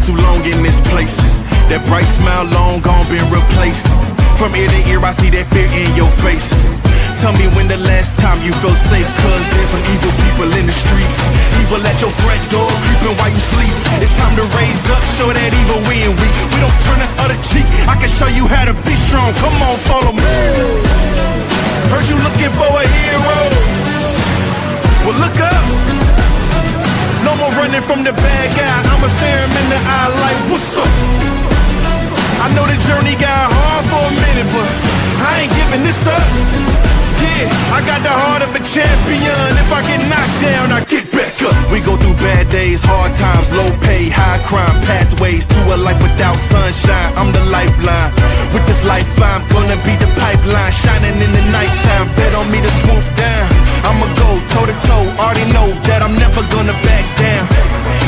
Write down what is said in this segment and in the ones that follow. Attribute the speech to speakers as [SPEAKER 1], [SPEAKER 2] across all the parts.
[SPEAKER 1] too long in this place. That bright smile long gone been replaced. From ear to ear I see that fear in your face. Tell me when the last time you felt safe, cause there's some evil people in the streets. Evil at your front door, creeping while you sleep. It's time to raise up, show that evil we ain't weak. We don't turn the other cheek, I can show you how to be strong. Come on, follow me. Heard you looking for a hero. Well, look up. No more running from the bad guy, I'ma stare him in the eye like, what's up? I know the journey got hard for a minute, but I ain't giving this up. Yeah, I got the heart of a champion. If I get knocked down, I get back up. We go through bad days, hard times, low pay, high crime, pathways to a life without sunshine. I'm the lifeline. With this life, I'm gonna be the pipeline, shining in the nighttime. Bet on me to swoop down. I'ma go toe to toe. Already know that I'm never gonna back down.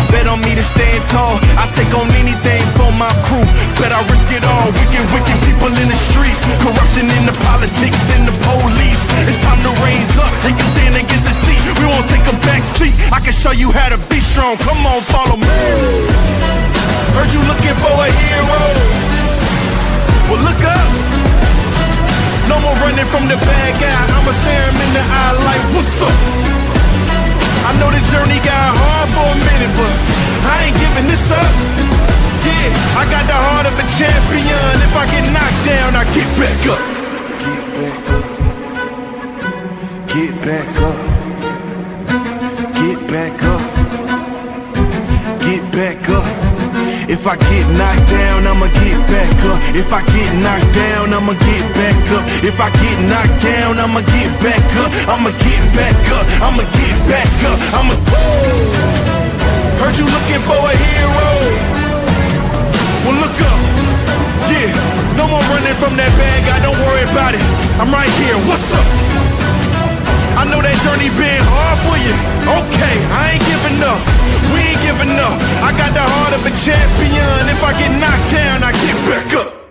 [SPEAKER 1] Bet on me to stand tall. I take on anything for my crew. Bet I risk it all. Wicked people in the streets. Corruption in the politics and the police. It's time to raise up. Take a stand against the seat. We won't take a back seat. I can show you how to be strong. Come on, follow me. Heard you looking for a hero. Well, look up. No more running from the bad guy. I'ma stare him in the eye like, what's up? I know the journey got hard for a minute, but I ain't giving this up. Yeah, I got the heart of a champion. If I get knocked down, I get back up. Get back up. Get back up. Get back up. Get back up. If I get knocked down, I'ma get back up. If I get knocked down, I'ma get back up. If I get knocked down, I'ma get back up. I'ma get back up. I'ma get back up. I'ma. Heard you looking for a hero. Well, look up. Yeah, no more running from that bad guy. Don't worry about it. I'm right here. What's up? I know that journey been hard for you. Okay, I ain't giving up. We ain't giving up. I got the heart of a champion. If I get knocked down, I get back up.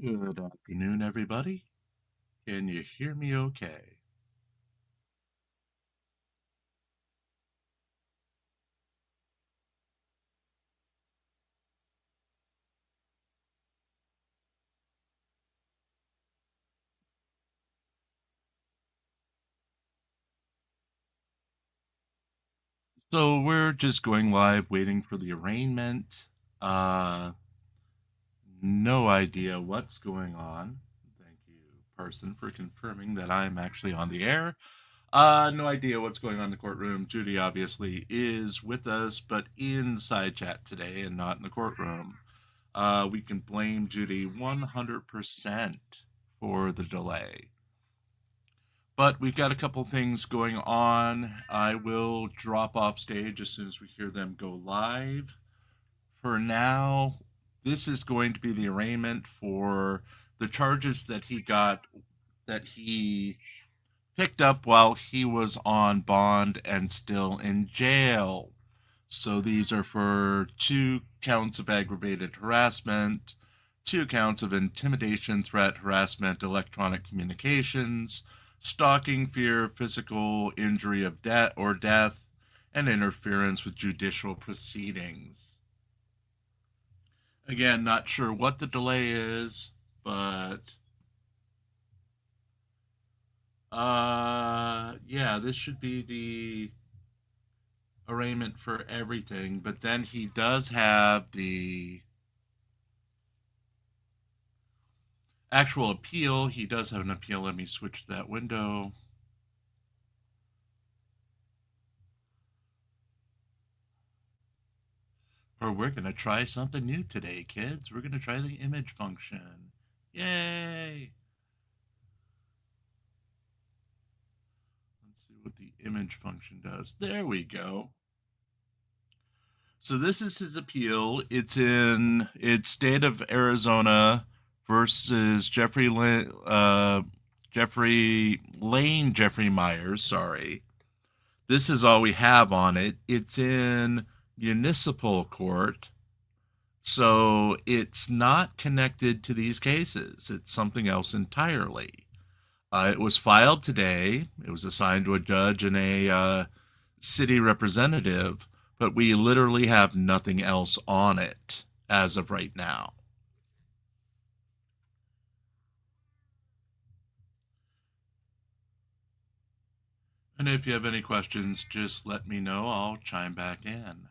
[SPEAKER 2] Good afternoon, everybody. Can you hear me okay? So we're just going live waiting for the arraignment. No idea what's going on. Thank you, person, for confirming that I'm actually on the air. No idea what's going on in the courtroom. Judy obviously is with us, but in side chat today and not in the courtroom. We can blame Judy 100% for the delay. But we've got a couple things going on. I will drop off stage as soon as we hear them go live. For now, this is going to be the arraignment for the charges that he picked up while he was on bond and still in jail. So these are for 2 counts of aggravated harassment, 2 counts of intimidation, threat, harassment, electronic communications, stalking, fear, physical injury of death, and interference with judicial proceedings. Again, not sure what the delay is, but yeah, this should be the arraignment for everything, but then he does have the actual appeal. He does have an appeal. Let me switch that window. Or we're going to try something new today, kids. We're going to try the image function. Yay! Let's see what the image function does. There we go. So this is his appeal. It's state of Arizona versus Jeffrey Myers. Sorry. This is all we have on it. It's in municipal court. So it's not connected to these cases. It's something else entirely. It was filed today. It was assigned to a judge and a city representative, but we literally have nothing else on it as of right now. And if you have any questions, just let me know. I'll chime back in.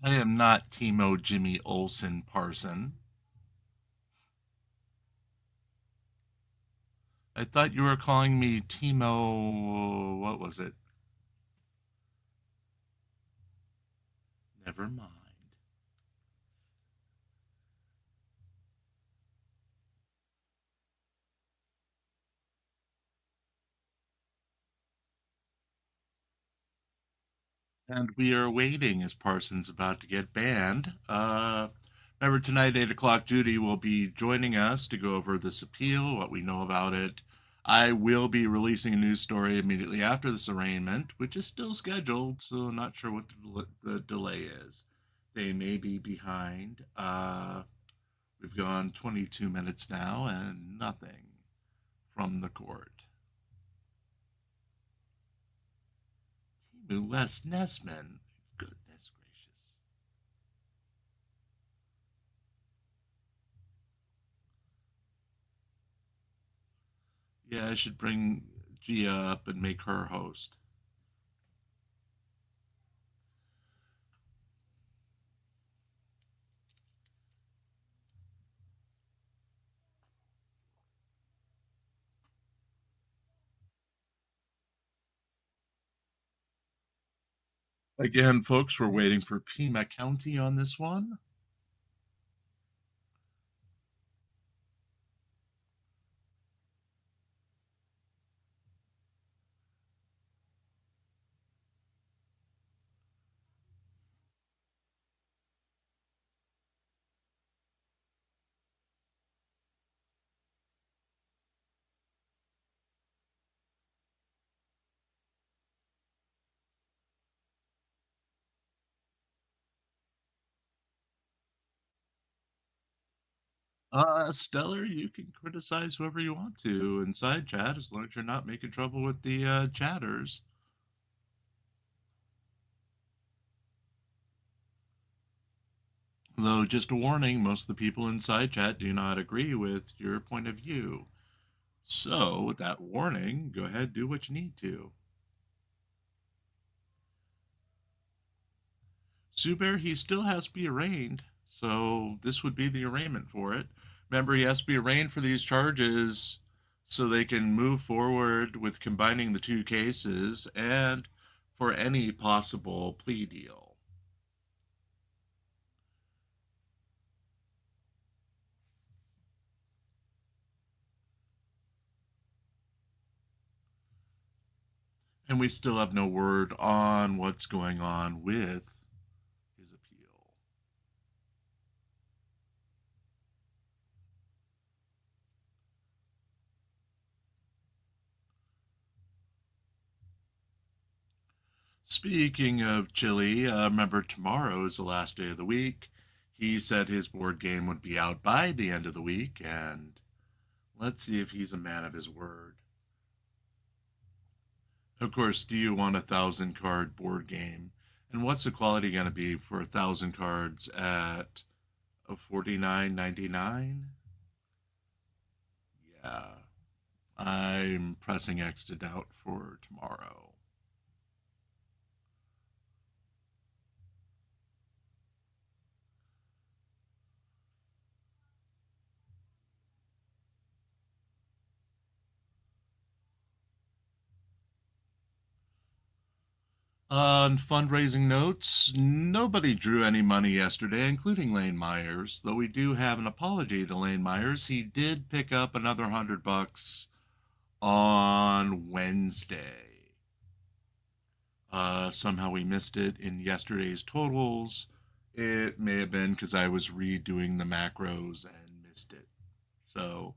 [SPEAKER 2] I am not Timo Jimmy Olsen Parson. I thought you were calling me Timo. What was it? Never mind. And we are waiting as Parson's about to get banned. Remember, tonight, 8 o'clock, Judy will be joining us to go over this appeal, what we know about it. I will be releasing a news story immediately after this arraignment, which is still scheduled, so not sure what the delay is. They may be behind. We've gone 22 minutes now and nothing from the court. Wes Nessman. Goodness gracious. Yeah, I should bring Gia up and make her host. Again, folks, we're waiting for Pima County on this one. Stellar, you can criticize whoever you want to inside chat as long as you're not making trouble with the chatters. Though, just a warning, most of the people inside chat do not agree with your point of view. So, with that warning, go ahead, do what you need to. Zubair, he still has to be arraigned, so this would be the arraignment for it. Remember, he has to be arraigned for these charges so they can move forward with combining the two cases and for any possible plea deal. And we still have no word on what's going on with his appeal. Speaking of Chili, remember tomorrow is the last day of the week. He said his board game would be out by the end of the week, and let's see if he's a man of his word. Of course, do you want a 1,000-card board game? And what's the quality going to be for 1,000 cards at $49.99? Yeah, I'm pressing X to doubt for tomorrow. On fundraising notes, nobody drew any money yesterday, including Lane Myers, though we do have an apology to Lane Myers. He did pick up another $100 on Wednesday. Somehow we missed it in yesterday's totals. It may have been because I was redoing the macros and missed it. So,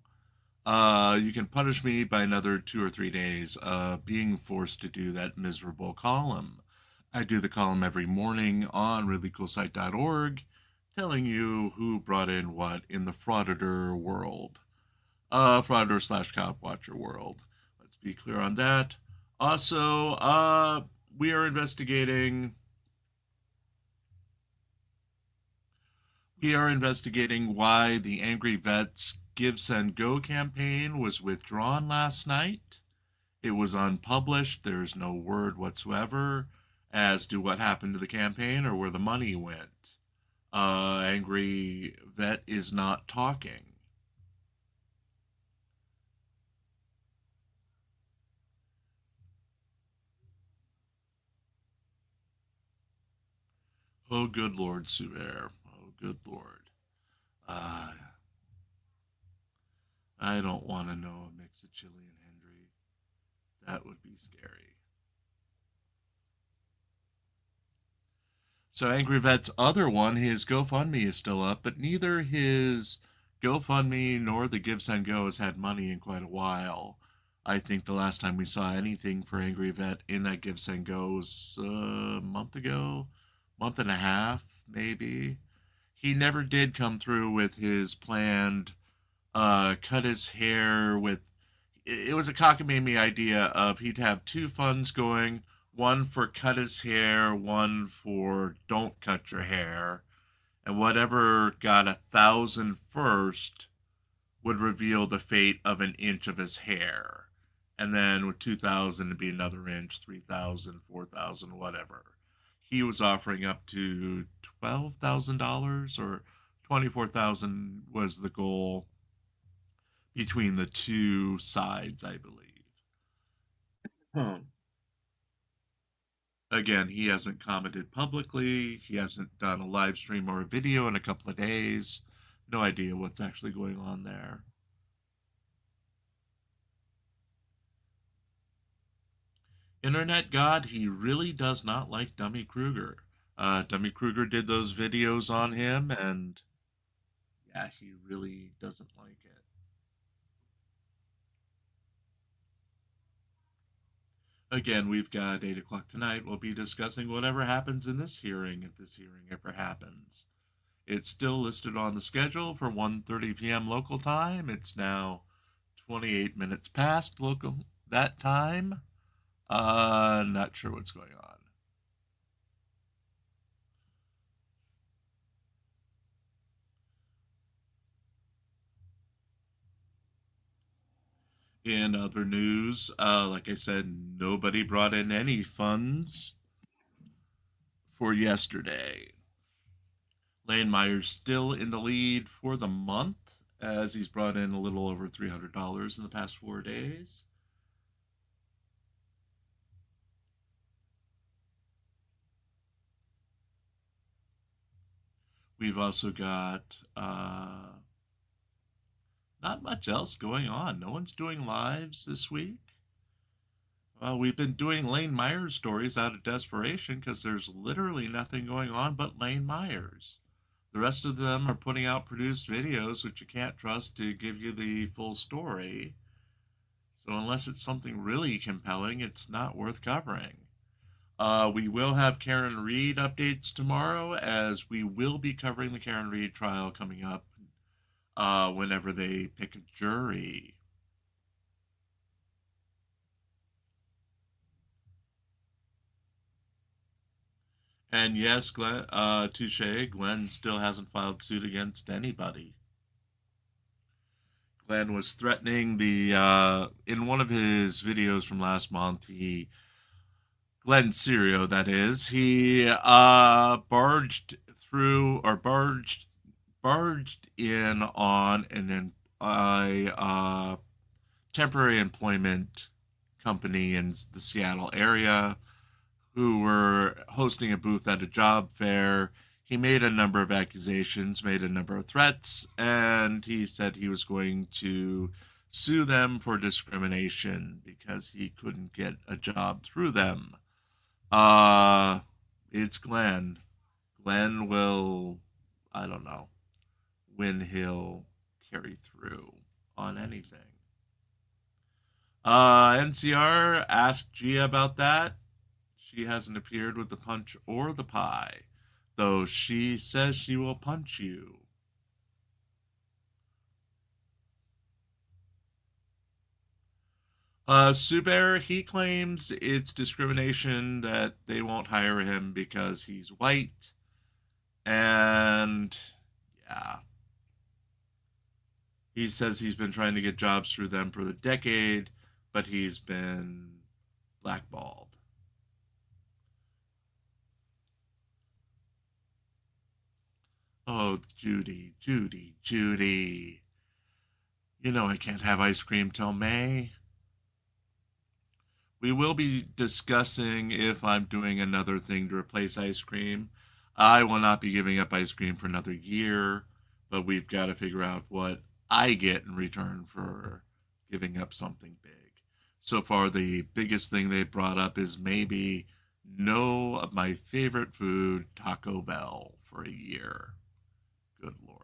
[SPEAKER 2] you can punish me by another 2 or 3 days of being forced to do that miserable column. I do the column every morning on ReallyCoolSite.org, telling you who brought in what in the frauditor world. Frauditor/cop watcher world. Let's be clear on that. Also, we are investigating why the Angry Vets Give Send Go campaign was withdrawn last night. It was unpublished. There's no word whatsoever as to what happened to the campaign or where the money went. Angry Vet is not talking. Oh, good Lord, Suver. Oh, good Lord. I don't want to know a mix of Chili and Hendry. That would be scary. So Angry Vet's other one, his GoFundMe is still up, but neither his GoFundMe nor the Give Send Go has had money in quite a while. I think the last time we saw anything for Angry Vet in that Give Send Go was a month ago, month and a half, maybe. He never did come through with his planned cut his hair with. It was a cockamamie idea of he'd have two funds going, one for cut his hair, one for don't cut your hair, and whatever got 1,000 first would reveal the fate of an inch of his hair, and then with 2,000 to be another inch, 3,000, 4,000, whatever. He was offering up to $12,000 or 24,000 was the goal between the two sides, I believe. Again, he hasn't commented publicly. He hasn't done a live stream or a video in a couple of days. No idea what's actually going on there. Internet God, he really does not like Dummy Kruger. Dummy Kruger did those videos on him, and yeah, he really doesn't like it. Again, we've got 8 o'clock tonight. We'll be discussing whatever happens in this hearing, if this hearing ever happens. It's still listed on the schedule for 1:30 p.m. local time. It's now 28 minutes past local that time. Not sure what's going on. In other news, like I said, nobody brought in any funds for yesterday. Lane Meyer's still in the lead for the month, as he's brought in a little over $300 in the past 4 days. We've also got not much else going on. No one's doing lives this week. We've been doing Lane Myers stories out of desperation because there's literally nothing going on but Lane Myers. The rest of them are putting out produced videos which you can't trust to give you the full story. So unless it's something really compelling, it's not worth covering. We will have Karen Reed updates tomorrow, as we will be covering the Karen Reed trial coming up whenever they pick a jury. And yes, Glenn, touche, Glenn still hasn't filed suit against anybody. Glenn was threatening in one of his videos from last month, Glenn Serio, that is, he barged in on a temporary employment company in the Seattle area who were hosting a booth at a job fair. He made a number of accusations, made a number of threats, and he said he was going to sue them for discrimination because he couldn't get a job through them. It's Glenn. Glenn will, I don't know, when he'll carry through on anything. NCR asked Gia about that. She hasn't appeared with the punch or the pie, though she says she will punch you. Subear, he claims it's discrimination that they won't hire him because he's white. And yeah, he says he's been trying to get jobs through them for the decade, but he's been blackballed. Oh, Judy, Judy, Judy. You know I can't have ice cream till May. We will be discussing if I'm doing another thing to replace ice cream. I will not be giving up ice cream for another year, but we've got to figure out what I get in return for giving up something big. So far, the biggest thing they brought up is maybe no of my favorite food, Taco Bell, for a year. Good Lord.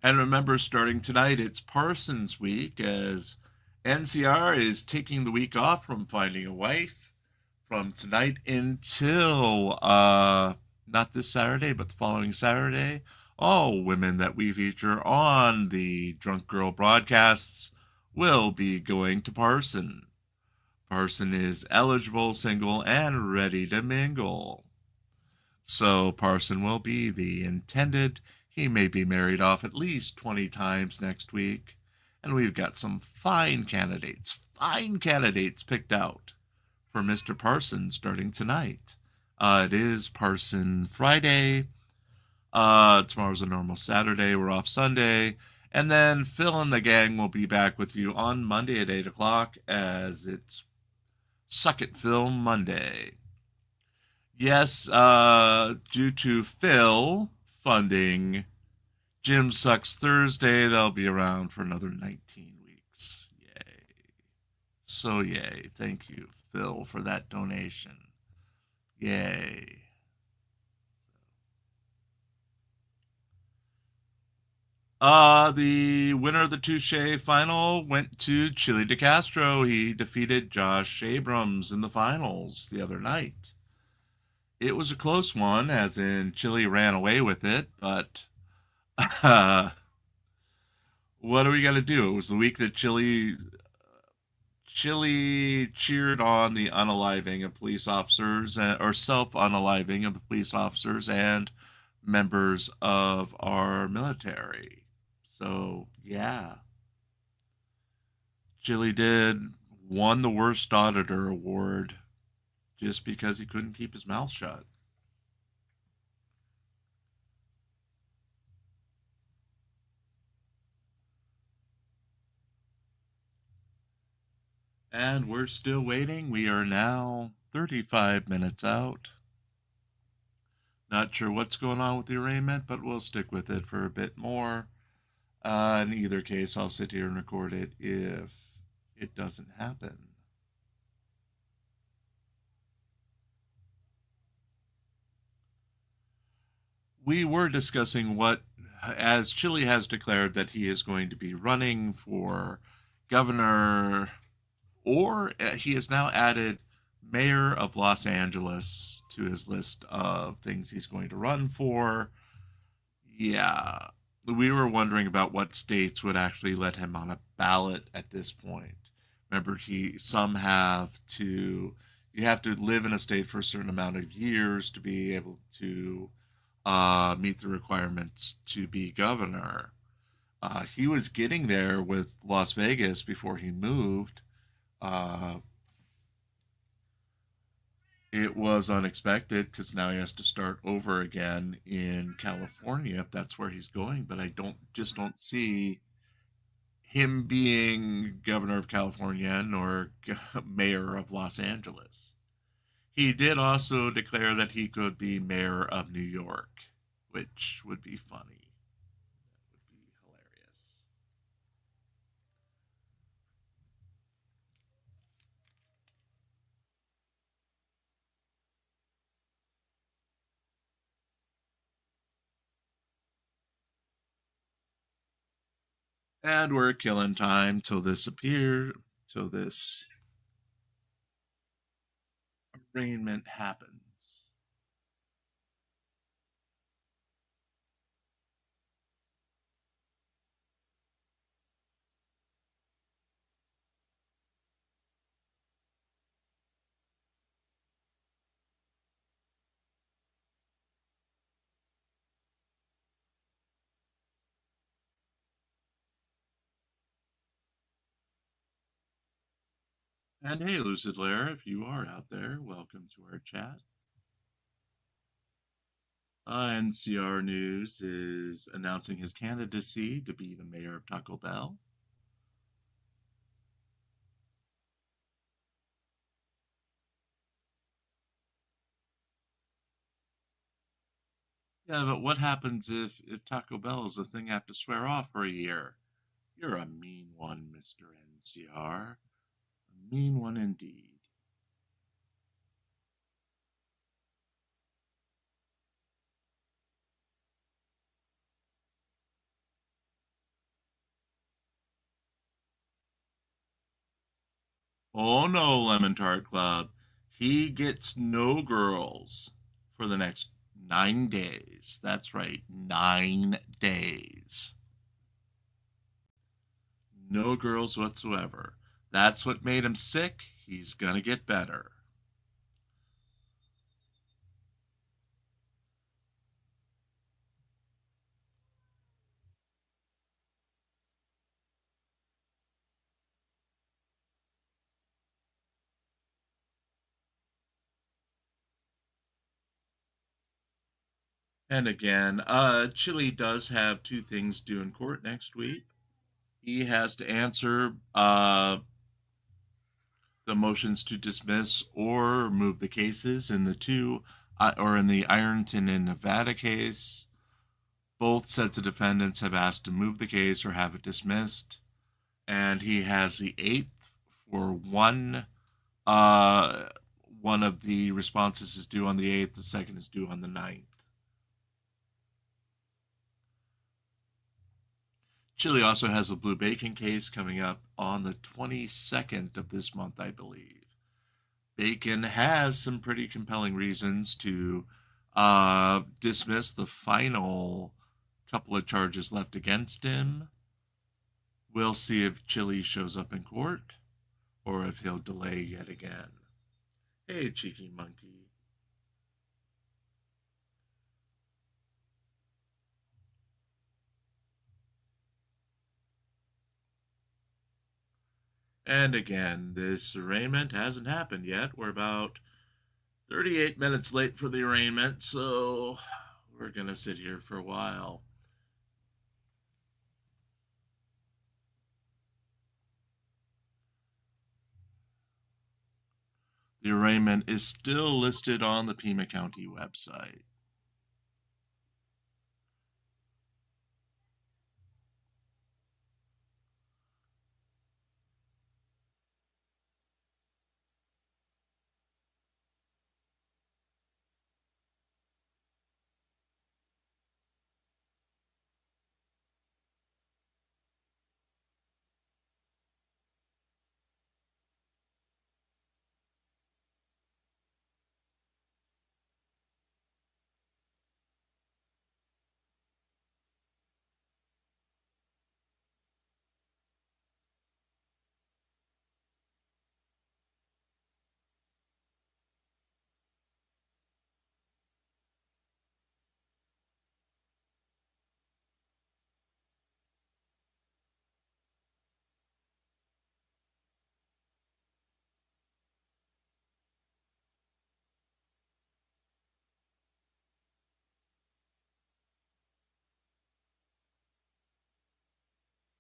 [SPEAKER 2] And remember, starting tonight, it's Parsons Week, as NCR is taking the week off from finding a wife from tonight until, not this Saturday, but the following Saturday. All women that we feature on the Drunk Girl broadcasts will be going to Parson. Parson is eligible, single, and ready to mingle. So Parson will be the intended. He may be married off at least 20 times next week. And we've got some fine candidates picked out for Mr. Parson starting tonight. It is Parson Friday. Tomorrow's a normal Saturday. We're off Sunday. And then Phil and the gang will be back with you on Monday at 8 o'clock as it's Suck It Film Monday. Yes, due to Phil funding Jim Sucks Thursday, they'll be around for another 19 weeks. Yay. So yay. Thank you, Phil, for that donation. Yay. The winner of the Touche final went to Chili DeCastro. He defeated Josh Abrams in the finals the other night. It was a close one, as in Chili ran away with it, but what are we going to do? It was the week that Chili cheered on the unaliving of police officers, or self-unaliving of the police officers and members of our military. So, yeah. Chili won the Worst Auditor Award just because he couldn't keep his mouth shut. And we're still waiting. We are now 35 minutes out. Not sure what's going on with the arraignment, but we'll stick with it for a bit more. In either case, I'll sit here and record it if it doesn't happen. We were discussing as Chili has declared that he is going to be running for governor, or he has now added mayor of Los Angeles to his list of things he's going to run for. Yeah. We were wondering about what states would actually let him on a ballot at this point. Remember, you have to live in a state for a certain amount of years to be able to meet the requirements to be governor. He was getting there with Las Vegas before he moved. It was unexpected because now he has to start over again in California if that's where he's going. But I don't see him being governor of California nor mayor of Los Angeles. He did also declare that he could be mayor of New York, which would be funny. That would be hilarious. And we're killing time till this arraignment happens. And hey, Lucid Lair, if you are out there, welcome to our chat. NCR News is announcing his candidacy to be the mayor of Taco Bell. Yeah, but what happens if Taco Bell is a thing I have to swear off for a year? You're a mean one, Mr. NCR. A mean one indeed. Oh no, Lemon Tart Club. He gets no girls for the next 9 days. That's right, 9 days. No girls whatsoever. That's what made him sick. He's gonna get better. And again, Chili does have two things due in court next week. He has to answer the motions to dismiss or move the cases in the in the Ironton and Nevada case. Both sets of defendants have asked to move the case or have it dismissed, and he has the 8th for one. One of the responses is due on the 8th, the second is due on the 9th. Chile also has a Blue Bacon case coming up on the 22nd of this month, I believe. Bacon has some pretty compelling reasons to dismiss the final couple of charges left against him. We'll see if Chile shows up in court or if he'll delay yet again. Hey, cheeky monkey. And again, this arraignment hasn't happened yet. We're about 38 minutes late for the arraignment, so we're going to sit here for a while. The arraignment is still listed on the Pima County website.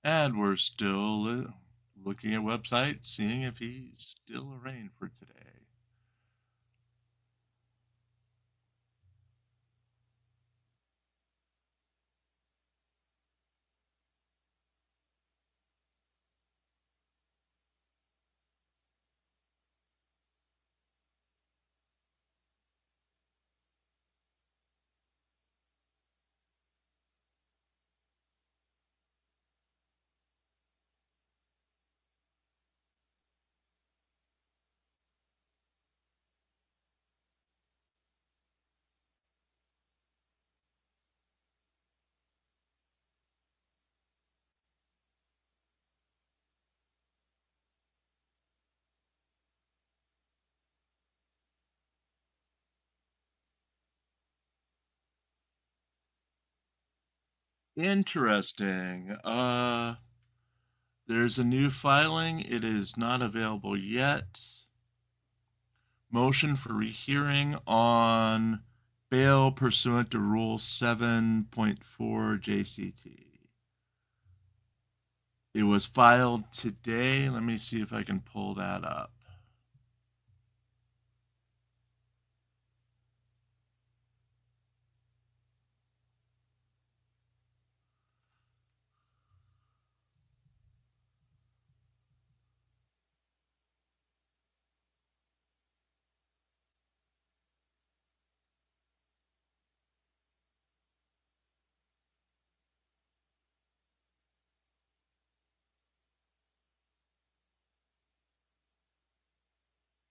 [SPEAKER 2] And we're still looking at websites, seeing if he's still arraigned for today. Interesting. There's a new filing. It is not available yet. Motion for rehearing on bail pursuant to Rule 7.4 JCT. It was filed today. Let me see if I can pull that up.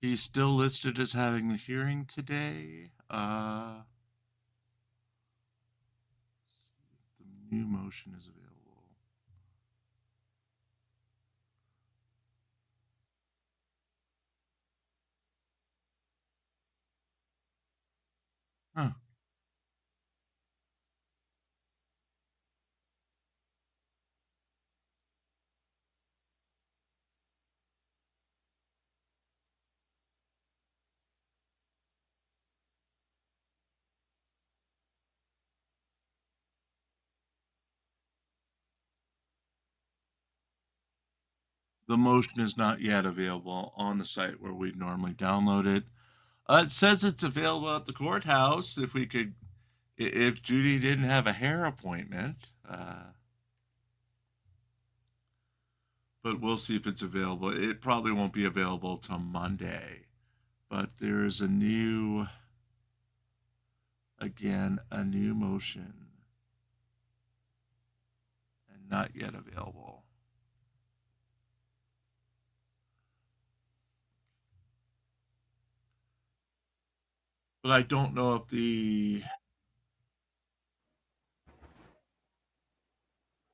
[SPEAKER 2] He's still listed as having the hearing today. The new motion is available. Huh. The motion is not yet available on the site where we normally download it. It says it's available at the courthouse. If Judy didn't have a hair appointment, but we'll see if it's available. It probably won't be available till Monday, but there's a new motion and not yet available. But I don't know if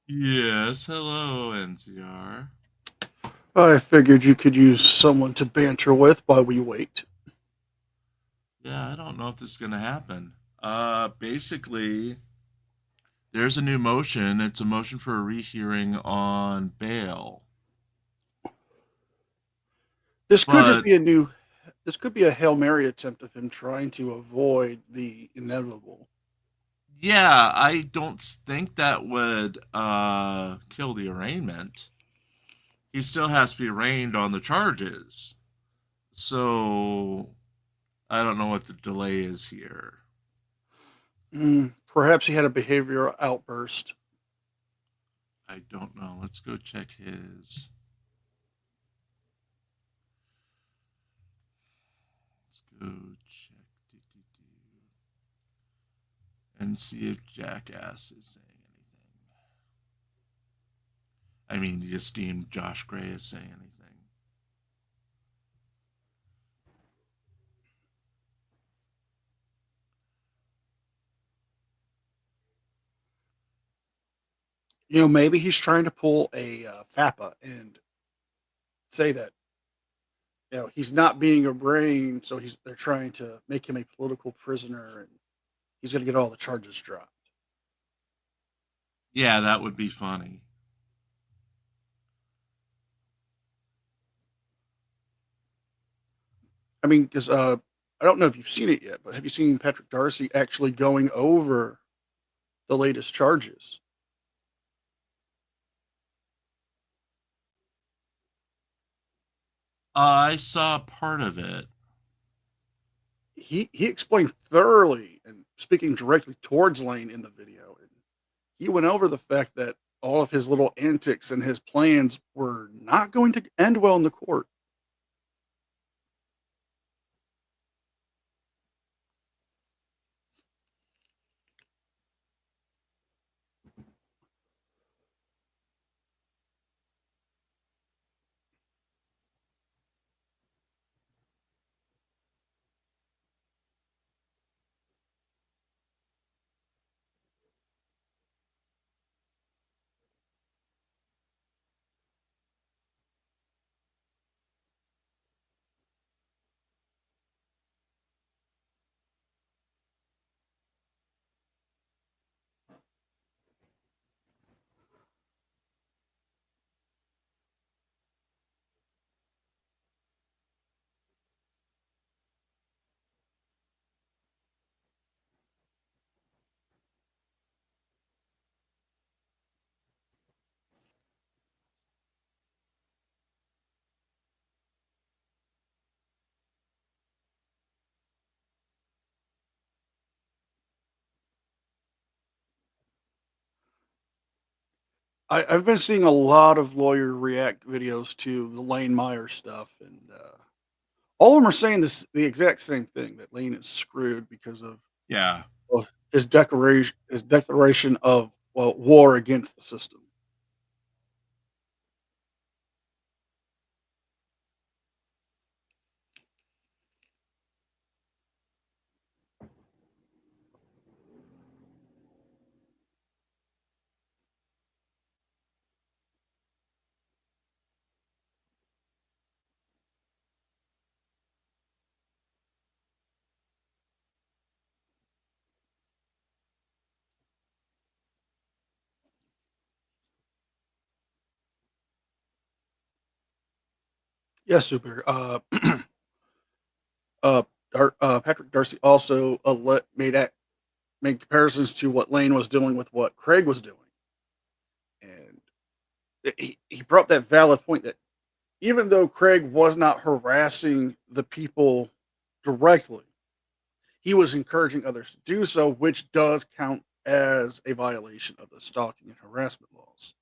[SPEAKER 2] Yes, hello, NCR.
[SPEAKER 3] I figured you could use someone to banter with while we wait.
[SPEAKER 2] Yeah, I don't know if this is going to happen. Basically, there's a new motion. It's a motion for a rehearing on bail.
[SPEAKER 3] This could just be this could be a Hail Mary attempt of him trying to avoid the inevitable.
[SPEAKER 2] Yeah, I don't think that would kill the arraignment. He still has to be arraigned on the charges. So I don't know what the delay is here.
[SPEAKER 3] Perhaps he had a behavioral outburst.
[SPEAKER 2] I don't know. Let's go check his. Let's go check and see if Jackass is saying anything. I mean, the esteemed Josh Gray is saying anything.
[SPEAKER 3] You know, maybe he's trying to pull a FAPA and say that, you know, he's not being arraigned, so they're trying to make him a political prisoner, and he's going to get all the charges dropped.
[SPEAKER 2] Yeah, that would be funny.
[SPEAKER 3] I mean, because I don't know if you've seen it yet, but have you seen Patrick Darcy actually going over the latest charges?
[SPEAKER 2] I saw part of it.
[SPEAKER 3] He explained thoroughly and speaking directly towards Lane in the video. And he went over the fact that all of his little antics and his plans were not going to end well in the court. I've been seeing a lot of lawyer react videos to the Lane Meyer stuff, and all of them are saying the exact same thing, that Lane is screwed because of
[SPEAKER 2] Yeah.
[SPEAKER 3] His declaration of war against the system. Yes, super. Patrick Darcy also made comparisons to what Lane was doing with what Craig was doing, and he brought up that valid point that even though Craig was not harassing the people directly, he was encouraging others to do so, which does count as a violation of the stalking and harassment laws.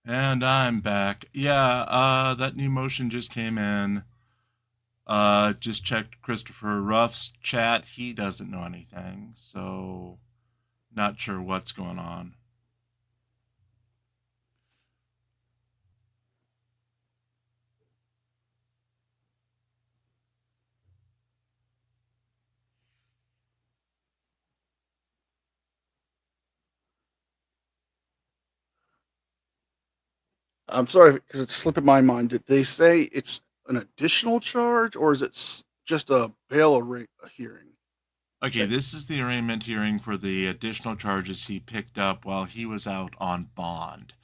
[SPEAKER 2] And I'm back. Yeah, that new motion just came in. Just checked Christopher Ruff's chat. He doesn't know anything, so not sure what's going on.
[SPEAKER 3] I'm sorry because it's slipping my mind. Did they say it's an additional charge, or is it just a bail hearing?
[SPEAKER 2] Okay, this is the arraignment hearing for the additional charges he picked up while he was out on bond.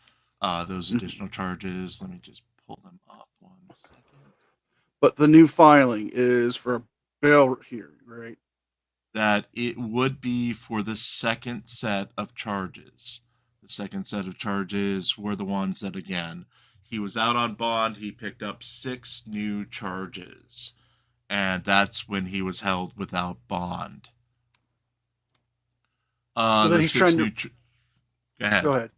[SPEAKER 2] Those additional charges, let me just pull them up 1 second.
[SPEAKER 3] But the new filing is for a bail hearing, right?
[SPEAKER 2] That it would be for the second set of charges. The second set of charges were the ones that, again, he was out on bond. He picked up 6 new charges, and that's when he was held without bond.
[SPEAKER 3] So then he's trying to.
[SPEAKER 2] Go ahead.
[SPEAKER 3] Go ahead.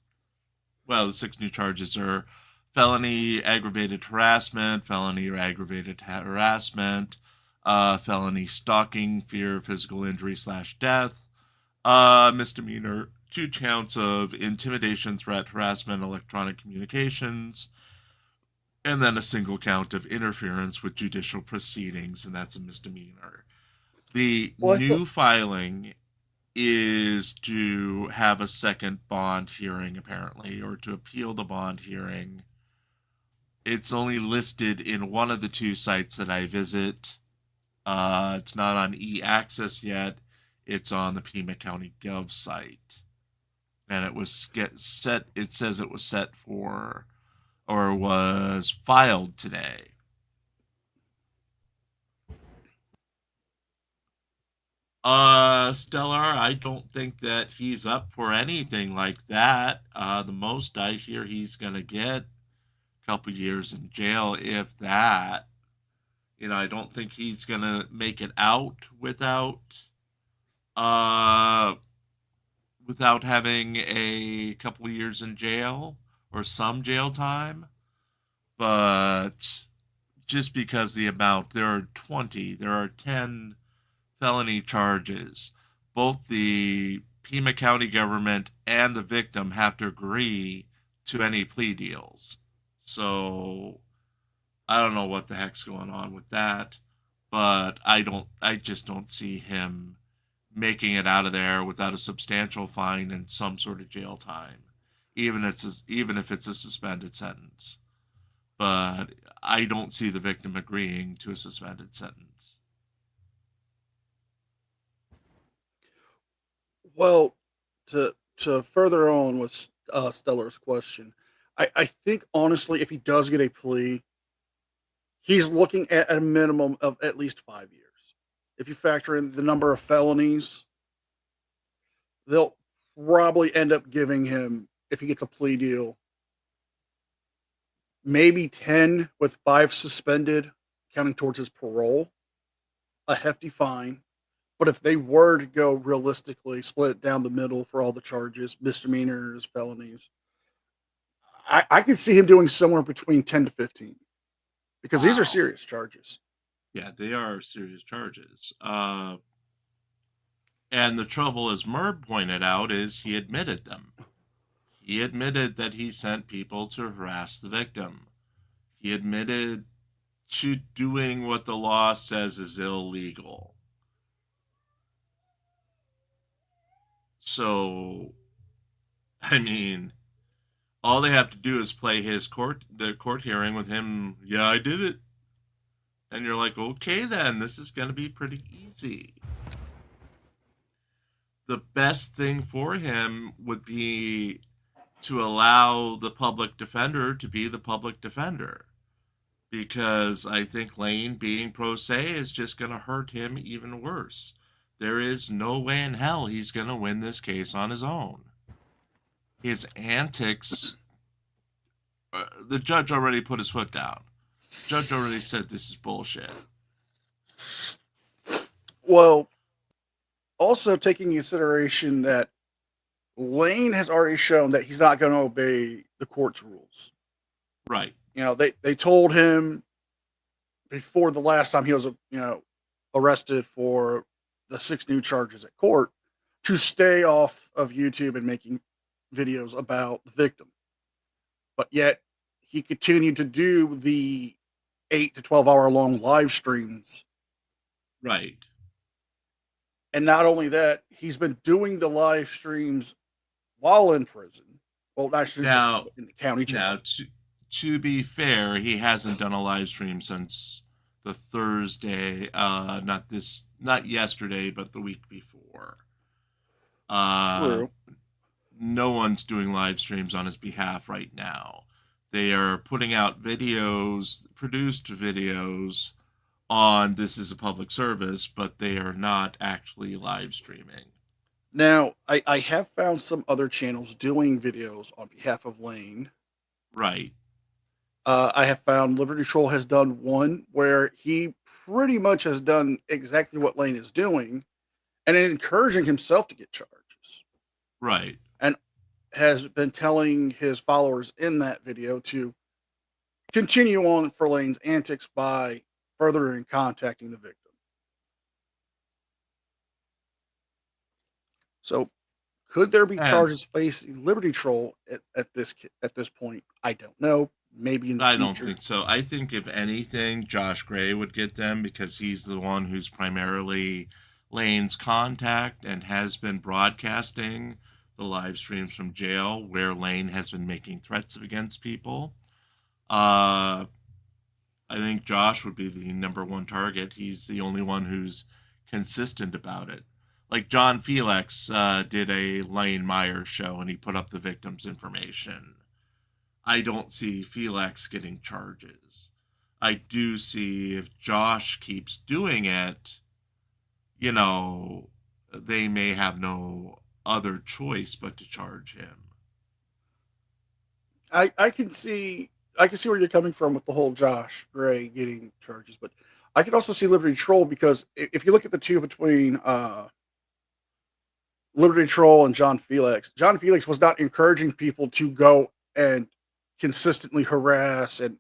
[SPEAKER 2] Well, the 6 new charges are felony aggravated harassment, felony or aggravated harassment, felony stalking, fear of physical injury / death, misdemeanor, 2 counts of intimidation, threat, harassment, electronic communications, and then a single count of interference with judicial proceedings, and that's a misdemeanor. The new filing is to have a second bond hearing, apparently, or to appeal the bond hearing. It's only listed in one of the 2 sites that I visit. It's not on e-access yet. It's on the Pima County Gov site. And it was set, it says it was set for, or was filed today. Stellar, I don't think that he's up for anything like that. The most I hear he's gonna get a couple years in jail, if that. You know, I don't think he's gonna make it out without having a couple of years in jail or some jail time. But just because the amount, there are 10 felony charges. Both the Pima County government and the victim have to agree to any plea deals. So I don't know what the heck's going on with that, but I just don't see him making it out of there without a substantial fine and some sort of jail time, even if it's a suspended sentence. But I don't see the victim agreeing to a suspended sentence.
[SPEAKER 3] Well, to further on with Stellar's question, I think honestly, if he does get a plea, he's looking at a minimum of at least 5 years. If you factor in the number of felonies, they'll probably end up giving him, if he gets a plea deal, maybe 10 with 5 suspended, counting towards his parole, a hefty fine. But if they were to go realistically, split it down the middle for all the charges, misdemeanors, felonies, I could see him doing somewhere between 10 to 15 because these are serious charges.
[SPEAKER 2] Yeah, they are serious charges. And the trouble, as Merb pointed out, is he admitted them. He admitted that he sent people to harass the victim. He admitted to doing what the law says is illegal. So, I mean, All they have to do is play the court hearing with him. Yeah, I did it. And you're like, okay, then this is going to be pretty easy. The best thing for him would be to allow the public defender to be the public defender. Because I think Lane being pro se is just going to hurt him even worse. There is no way in hell he's going to win this case on his own. His antics, the judge already put his foot down. The judge already said this is bullshit.
[SPEAKER 3] Well, also taking into consideration that Lane has already shown that he's not going to obey the court's rules.
[SPEAKER 2] Right.
[SPEAKER 3] You know, they told him before the last time he was, arrested for the 6 new charges at court to stay off of YouTube and making videos about the victim. But yet he continued to do the 8 to 12 hour long live streams.
[SPEAKER 2] Right.
[SPEAKER 3] And not only that, he's been doing the live streams while in prison. Well, actually,
[SPEAKER 2] Now,
[SPEAKER 3] in the county jail.
[SPEAKER 2] Now, to be fair, he hasn't done a live stream since the Thursday, not yesterday, but the week before.
[SPEAKER 3] True.
[SPEAKER 2] No one's doing live streams on his behalf right now. They are putting out videos, produced videos on This Is a Public Service, but they are not actually live streaming.
[SPEAKER 3] Now, I have found some other channels doing videos on behalf of Lane.
[SPEAKER 2] Right.
[SPEAKER 3] I have found Liberty Troll has done one where he pretty much has done exactly what Lane is doing and encouraging himself to get charges.
[SPEAKER 2] Right.
[SPEAKER 3] And has been telling his followers in that video to continue on for Lane's antics by further contacting the victim. So, could there be charges facing Liberty Troll at this point? I don't know. Maybe in the future.
[SPEAKER 2] I don't think so. I think if anything, Josh Gray would get them because he's the one who's primarily Lane's contact and has been broadcasting the live streams from jail where Lane has been making threats against people. I think Josh would be the number one target. He's the only one who's consistent about it. Like John Felix did a Lane Myers show and he put up the victim's information. I don't see Felix getting charges. I do see if Josh keeps doing it, they may have no other choice but to charge him.
[SPEAKER 3] I can see where you're coming from with the whole Josh Gray getting charges, but I could also see Liberty Troll because if you look at the two between Liberty Troll and John Felix was not encouraging people to go and consistently harass and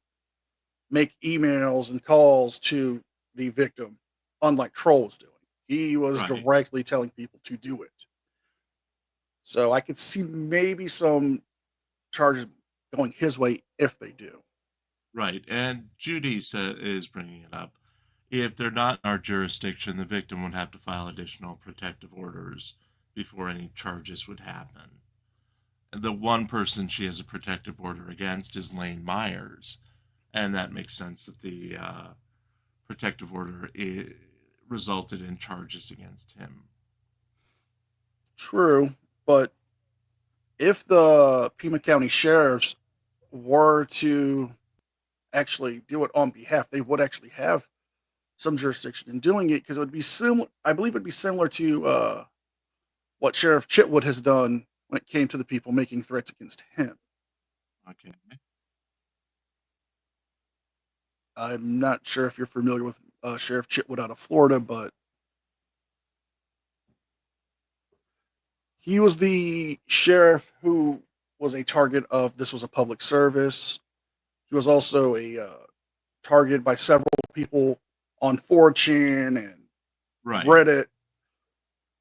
[SPEAKER 3] make emails and calls to the victim, unlike Troll was doing. He was directly telling people to do it. So I could see maybe some charges going his way if they do.
[SPEAKER 2] Right. And Judy is bringing it up. If they're not in our jurisdiction, the victim would have to file additional protective orders before any charges would happen. The one person she has a protective order against is Lane Myers. And that makes sense that the protective order resulted in charges against him.
[SPEAKER 3] True, but if the Pima County Sheriffs were to actually do it on behalf, they would actually have some jurisdiction in doing it because it would be similar. I believe it would be similar to what Sheriff Chitwood has done when it came to the people making threats against him.
[SPEAKER 2] Okay.
[SPEAKER 3] I'm not sure if you're familiar with Sheriff Chitwood out of Florida, but he was the sheriff who was a target of This Was a Public Service. He was also a targeted by several people on 4chan and Reddit,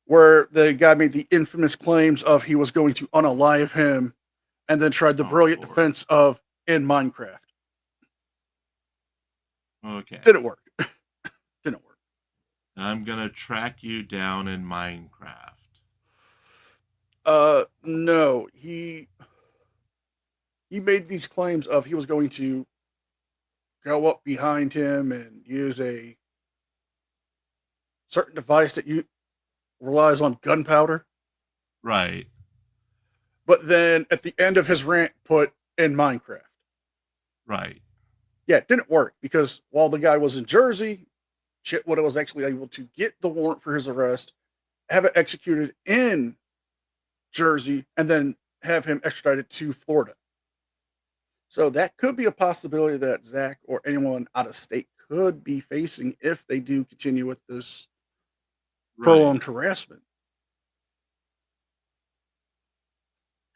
[SPEAKER 3] where the guy made the infamous claims of he was going to unalive him and then tried the brilliant defense of in Minecraft.
[SPEAKER 2] Okay.
[SPEAKER 3] Didn't work. Didn't work.
[SPEAKER 2] I'm going to track you down in Minecraft.
[SPEAKER 3] No, he he made these claims of he was going to go up behind him and use a certain device that relies on gunpowder.
[SPEAKER 2] Right.
[SPEAKER 3] But then at the end of his rant, put in Minecraft.
[SPEAKER 2] Right.
[SPEAKER 3] Yeah, it didn't work because while the guy was in Jersey, Chitwood was actually able to get the warrant for his arrest, have it executed in Jersey, and then have him extradited to Florida. So that could be a possibility that Zach or anyone out of state could be facing if they do continue with this prolonged harassment.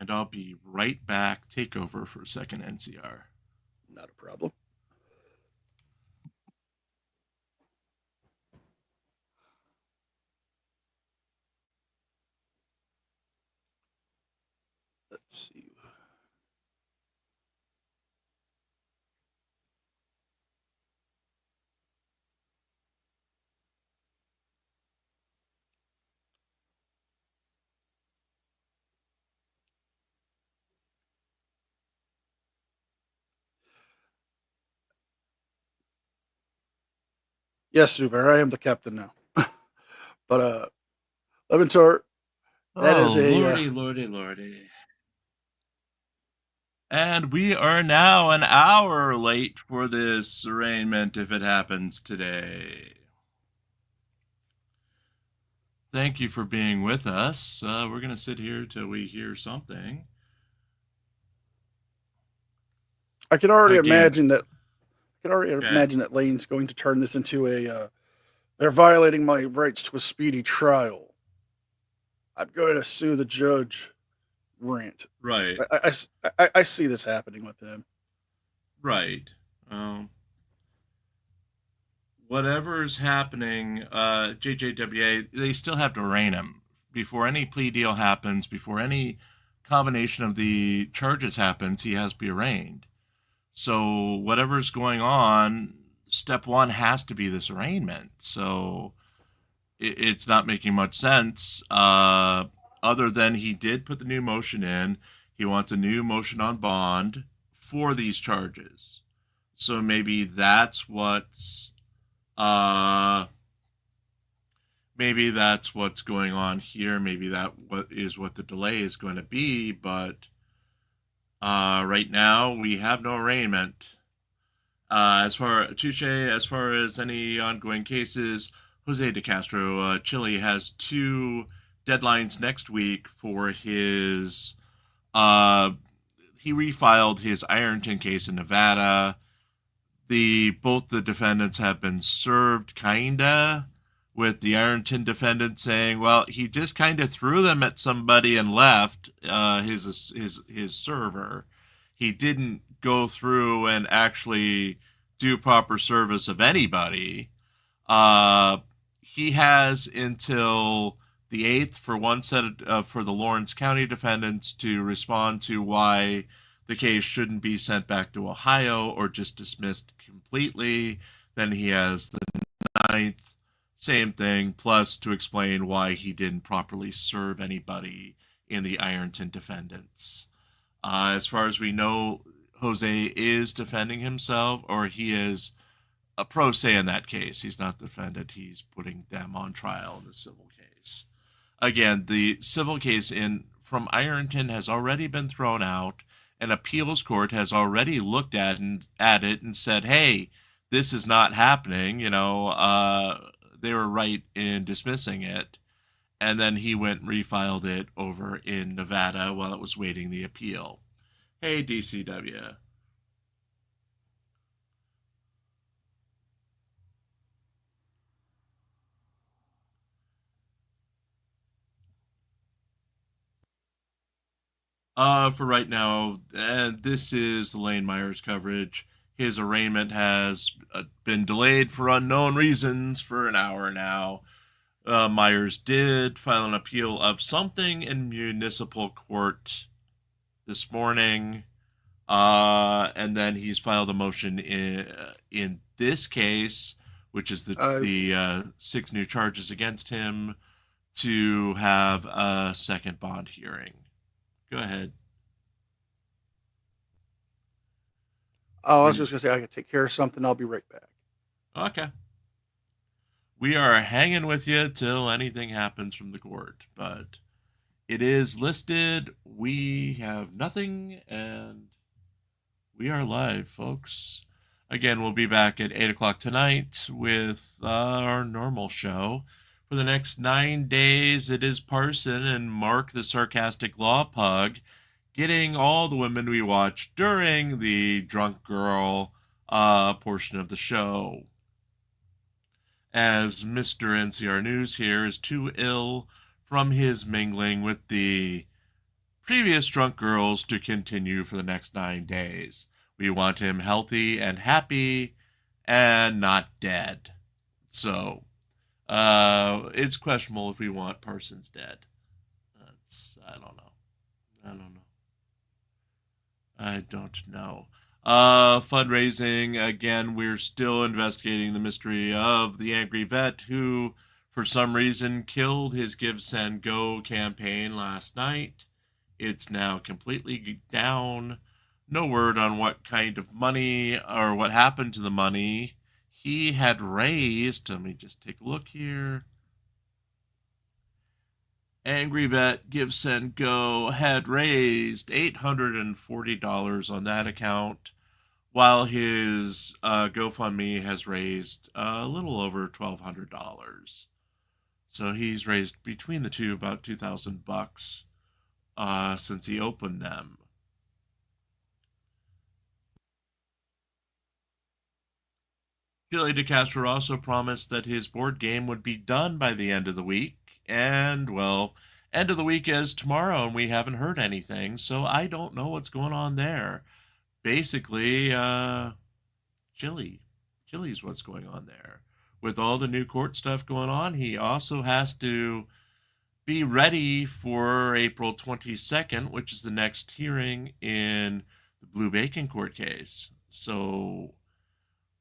[SPEAKER 2] And I'll be right back. Take over for a second, NCR.
[SPEAKER 3] Not a problem. Let's see. Yes, Super, I am the captain now. But Leventor, that is a
[SPEAKER 2] lordy. And we are now an hour late for this arraignment if it happens today. Thank you for being with us. We're going to sit here till we hear something.
[SPEAKER 3] I can already imagine that. Imagine that Lane's going to turn this into a. They're violating my rights to a speedy trial. I'm going to sue the judge. Rant.
[SPEAKER 2] Right.
[SPEAKER 3] I see this happening with him.
[SPEAKER 2] Right. Whatever's happening, JJWA, they still have to arraign him before any plea deal happens, before any combination of the charges happens. He has to be arraigned. So whatever's going on, step one has to be this arraignment. So it's not making much sense. Other than he did put the new motion in. He wants a new motion on bond for these charges. So maybe that's what's going on here. Maybe that what the delay is going to be, but right now we have no arraignment. As far as any ongoing cases, Jose de Castro, Chile has 2 deadlines next week for his he refiled his Ironton case in Nevada. Both the defendants have been served kinda, with the Ironton defendant saying, well, he just kind of threw them at somebody and left his server. He didn't go through and actually do proper service of anybody. He has until the 8th for one set for the Lawrence County defendants to respond to why the case shouldn't be sent back to Ohio or just dismissed completely. Then he has the 9th, same thing, plus to explain why he didn't properly serve anybody in the Ironton defendants. As far as we know, Jose is defending himself, or he is a pro se in that case. He's not defended. He's putting them on trial in the civil case. Again, the civil case from Ironton has already been thrown out. An appeals court has already looked at it and said, hey, this is not happening. They were right in dismissing it. And then he went and refiled it over in Nevada while it was waiting the appeal. Hey, DCW. For right now, this is the Lane Myers coverage. His arraignment has been delayed for unknown reasons for an hour now. Myers did file an appeal of something in municipal court this morning, and then he's filed a motion in this case, which is the 6 new charges against him, to have a second bond hearing. Go ahead.
[SPEAKER 3] I was just going to say, I could take care of something. I'll be right back.
[SPEAKER 2] Okay. We are hanging with you till anything happens from the court, but it is listed. We have nothing, and we are live, folks. Again, we'll be back at 8 o'clock tonight with our normal show. For the next 9 days, it is Parson and Mark the Sarcastic Law Pug getting all the women we watch during the drunk girl portion of the show. As Mr. NCR News here is too ill from his mingling with the previous drunk girls to continue for the next 9 days. We want him healthy and happy and not dead. So, it's questionable if we want Parsons dead. I don't know. Fundraising, again, we're still investigating the mystery of the angry vet who, for some reason, killed his Give, Send, Go campaign last night. It's now completely down. No word on what kind of money or what happened to the money he had raised. Let me just take a look here. Angry Vet Give, Send, Go had raised $840 on that account, while his GoFundMe has raised a little over $1,200. So he's raised between the two about $2,000 since he opened them. Chili DeCastro also promised that his board game would be done by the end of the week. And, well, end of the week is tomorrow, and we haven't heard anything, so I don't know what's going on there. Basically, Chili's what's going on there. With all the new court stuff going on, he also has to be ready for April 22nd, which is the next hearing in the Blue Bacon court case. So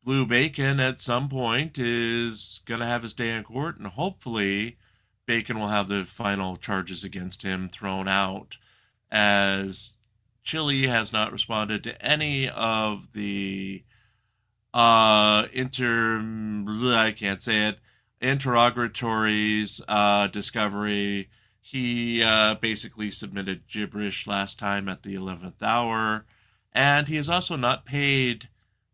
[SPEAKER 2] Blue Bacon at some point is going to have his day in court, and hopefully Bacon will have the final charges against him thrown out, as Chili has not responded to any of the interrogatories, discovery. He basically submitted gibberish last time at the 11th hour, and he has also not paid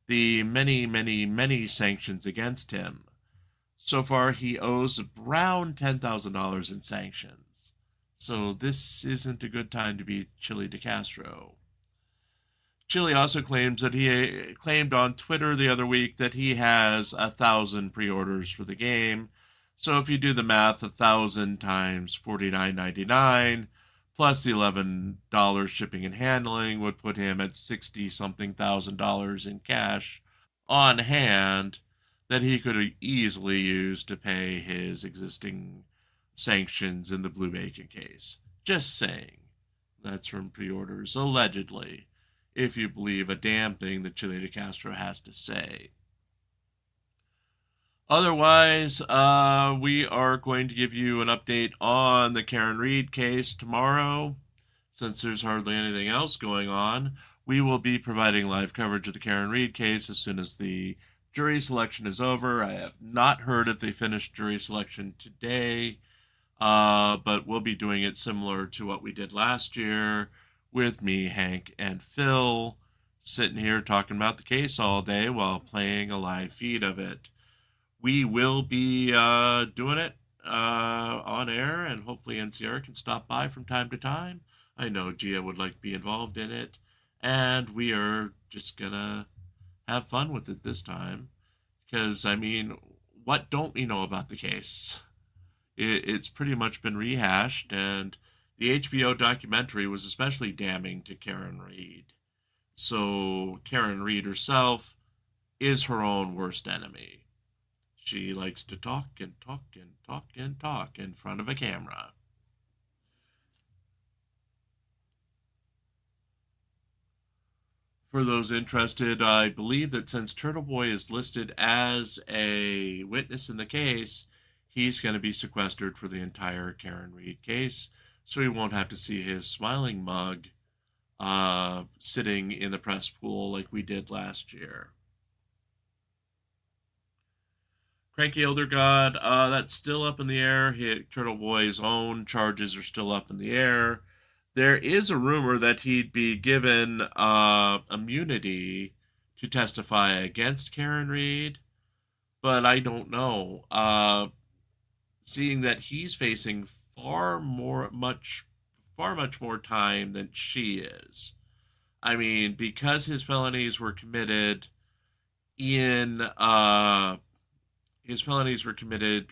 [SPEAKER 2] the many sanctions against him. So far, he owes around $10,000 in sanctions. So this isn't a good time to be Chili DeCastro. Chili also claims that he claimed on Twitter the other week that he has 1,000 pre-orders for the game. So if you do the math, 1,000 times $49.99 plus the $11 shipping and handling would put him at $60-something thousand in cash on hand that he could easily use to pay his existing sanctions in the Blue Bacon case. Just saying. That's from pre-orders, allegedly, if you believe a damn thing that Chili DeCastro has to say. Otherwise, we are going to give you an update on the Karen Reed case tomorrow. Since there's hardly anything else going on, we will be providing live coverage of the Karen Reed case as soon as the jury selection is over. I have not heard if they finished jury selection today, but we'll be doing it similar to what we did last year with me, Hank, and Phil sitting here talking about the case all day while playing a live feed of it. We will be doing it on air, and hopefully NCR can stop by from time to time. I know Gia would like to be involved in it, and we are just going to have fun with it this time. Because, I mean, what don't we know about the case? It's pretty much been rehashed, and the HBO documentary was especially damning to Karen Reed. So Karen Reed herself is her own worst enemy. She likes to talk and talk and talk and talk in front of a camera. For those interested, I believe that since Turtle Boy is listed as a witness in the case, he's going to be sequestered for the entire Karen Reed case, so he won't have to see his smiling mug sitting in the press pool like we did last year. Cranky Elder God, that's still up in the air. Turtle Boy's own charges are still up in the air. There is a rumor that he'd be given immunity to testify against Karen Reed, but I don't know. Seeing that he's facing much more time than she is. I mean, because his felonies were committed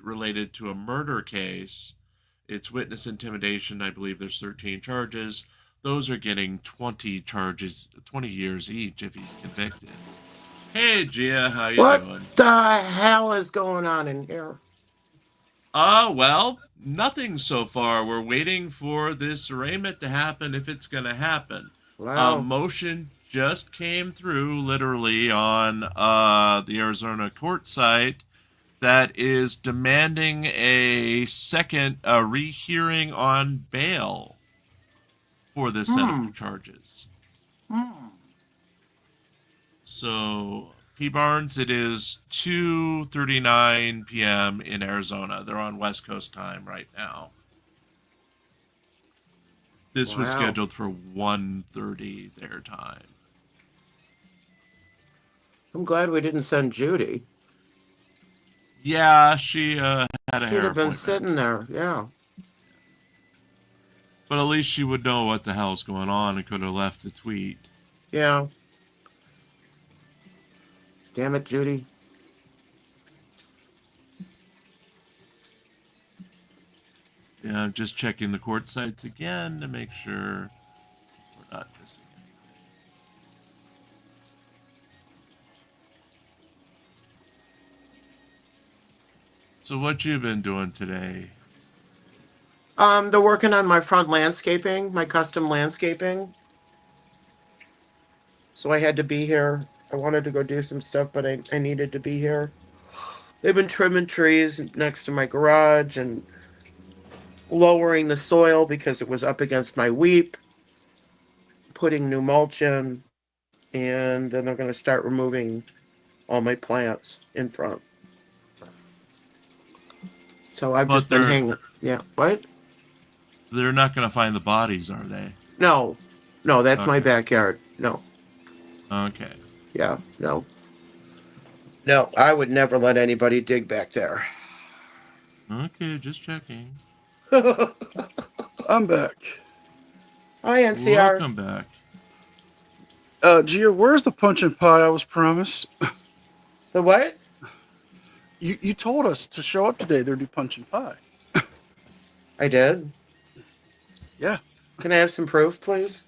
[SPEAKER 2] related to a murder case. It's witness intimidation. I believe there's 13 charges. Those are getting 20 years each if he's convicted. Hey, Gia, how you doing?
[SPEAKER 4] What the hell is going on in here?
[SPEAKER 2] Well, nothing so far. We're waiting for this arraignment to happen if it's going to happen.
[SPEAKER 4] Wow.
[SPEAKER 2] Motion just came through literally on the Arizona court site that is demanding a second rehearing on bail for this set of charges. So, P. Barnes, it is 2:39 p.m. in Arizona. They're on West Coast time right now. This was scheduled for 1:30 their time.
[SPEAKER 4] I'm glad we didn't send Judy.
[SPEAKER 2] Yeah, she had a hair
[SPEAKER 4] She'd have been
[SPEAKER 2] appointment.
[SPEAKER 4] sitting there, yeah.
[SPEAKER 2] But at least she would know what the hell's going on and could have left a tweet.
[SPEAKER 4] Yeah. Damn it, Judy.
[SPEAKER 2] Yeah, I'm just checking the court sites again to make sure we're not missing anything. So what you been doing today?
[SPEAKER 4] They're working on my front landscaping, my custom landscaping. So I had to be here. I wanted to go do some stuff, but I needed to be here. They've been trimming trees next to my garage and lowering the soil because it was up against my weep, putting new mulch in, and then they're going to start removing all my plants in front. So I've just been hanging. Yeah, what?
[SPEAKER 2] They're not going to find the bodies, are they?
[SPEAKER 4] No, that's my backyard. No.
[SPEAKER 2] Okay.
[SPEAKER 4] Yeah, no. No, I would never let anybody dig back there.
[SPEAKER 2] Okay, just checking.
[SPEAKER 3] I'm back.
[SPEAKER 4] Hi, NCR.
[SPEAKER 2] Welcome back.
[SPEAKER 3] Gia, where's the punch and pie I was promised?
[SPEAKER 4] The what?
[SPEAKER 3] You told us to show up today. There'd be punch and pie.
[SPEAKER 4] I did?
[SPEAKER 3] Yeah.
[SPEAKER 4] Can I have some proof, please?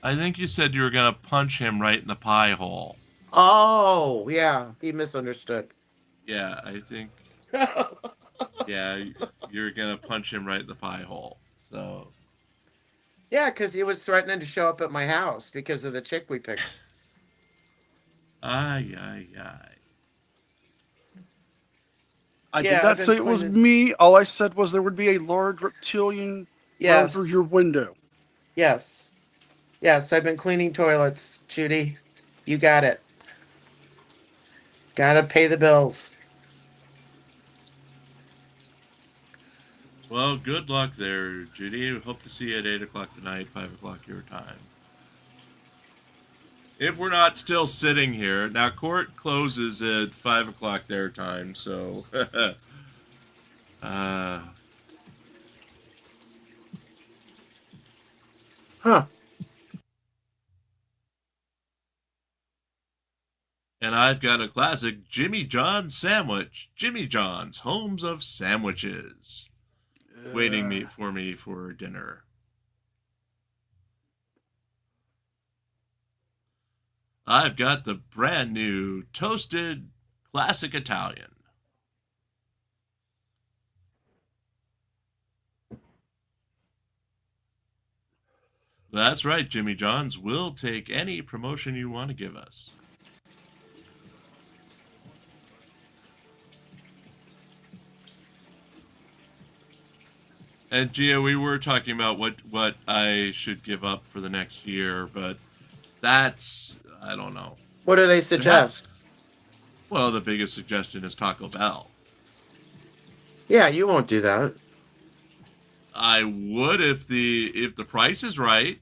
[SPEAKER 2] I think you said you were going to punch him right in the pie hole.
[SPEAKER 4] Oh, yeah. He misunderstood.
[SPEAKER 2] Yeah, I think... yeah, you're going to punch him right in the pie hole. So...
[SPEAKER 4] Yeah, because he was threatening to show up at my house because of the chick we picked.
[SPEAKER 3] I
[SPEAKER 4] Yeah,
[SPEAKER 3] did
[SPEAKER 4] I've
[SPEAKER 3] not
[SPEAKER 4] been
[SPEAKER 3] say it was
[SPEAKER 4] cleaning-
[SPEAKER 3] me. All I said was there would be a large reptilian run through your window.
[SPEAKER 4] Yes. Yes, I've been cleaning toilets, Judy. You got it. Gotta pay the bills.
[SPEAKER 2] Well, good luck there, Judy. Hope to see you at 8 o'clock tonight, 5 o'clock your time. If we're not still sitting here. Now, court closes at 5 o'clock their time, so...
[SPEAKER 4] Huh.
[SPEAKER 2] And I've got a classic Jimmy John's sandwich. Jimmy John's, homes of sandwiches. Waiting for me for dinner. I've got the brand new toasted classic Italian. That's right, Jimmy John's will take any promotion you want to give us. And Gia, we were talking about what I should give up for the next year, but that's, I don't know.
[SPEAKER 4] What do they suggest?
[SPEAKER 2] Well, the biggest suggestion is Taco Bell.
[SPEAKER 4] Yeah, you won't do that.
[SPEAKER 2] I would if the price is right.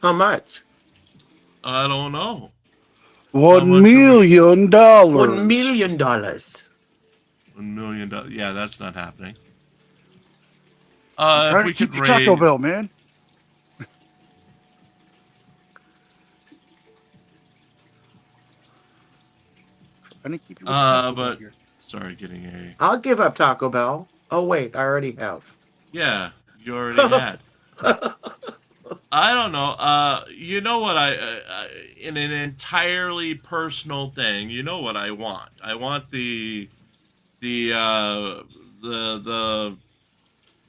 [SPEAKER 4] How much?
[SPEAKER 2] I don't know.
[SPEAKER 3] $1 million.
[SPEAKER 4] $1 million.
[SPEAKER 2] $1 million. Yeah, that's not happening.
[SPEAKER 3] Trying
[SPEAKER 2] if we
[SPEAKER 3] to keep
[SPEAKER 2] could
[SPEAKER 3] your Taco
[SPEAKER 2] raid,
[SPEAKER 3] Bell, man. Trying to keep you with Taco Bell
[SPEAKER 2] but
[SPEAKER 3] here.
[SPEAKER 2] sorry, getting a.
[SPEAKER 4] I'll give up Taco Bell. Oh wait, I already have.
[SPEAKER 2] Yeah, you already had. I don't know. You know what in an entirely personal thing, you know what I want. I want the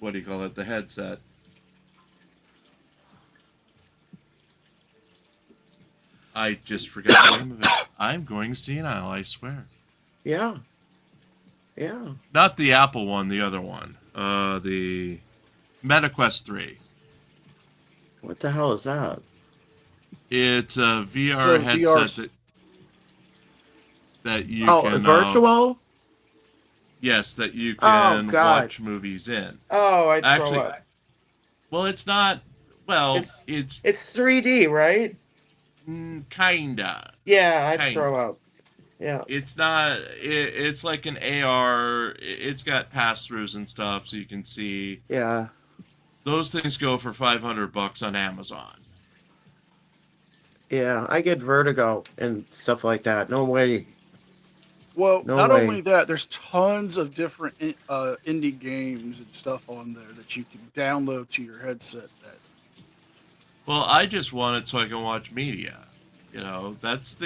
[SPEAKER 2] what do you call it? The headset. I just forgot the name of it. I'm going senile, I swear.
[SPEAKER 4] Yeah. Yeah.
[SPEAKER 2] Not the Apple one, the other one. The MetaQuest 3.
[SPEAKER 4] What the hell is that?
[SPEAKER 2] It's a VR
[SPEAKER 3] It's a
[SPEAKER 2] headset that you
[SPEAKER 4] Oh,
[SPEAKER 2] can
[SPEAKER 4] virtual?
[SPEAKER 2] yes, that you can watch movies in.
[SPEAKER 4] Oh, I throw
[SPEAKER 2] Actually,
[SPEAKER 4] up.
[SPEAKER 2] well, it's not. Well, it's
[SPEAKER 4] It's 3D, right?
[SPEAKER 2] kinda.
[SPEAKER 4] Yeah, I'd
[SPEAKER 2] Kinda.
[SPEAKER 4] throw up. Yeah.
[SPEAKER 2] It's not. It's like an AR. It's got pass-throughs and stuff, so you can see.
[SPEAKER 4] Yeah.
[SPEAKER 2] Those things go for $500 on Amazon.
[SPEAKER 4] Yeah, I get vertigo and stuff like that. No way.
[SPEAKER 3] Well,
[SPEAKER 4] No
[SPEAKER 3] not
[SPEAKER 4] way.
[SPEAKER 3] only that, there's tons of different indie games and stuff on there that you can download to your headset.
[SPEAKER 2] Well, I just want it so I can watch media. You know, that's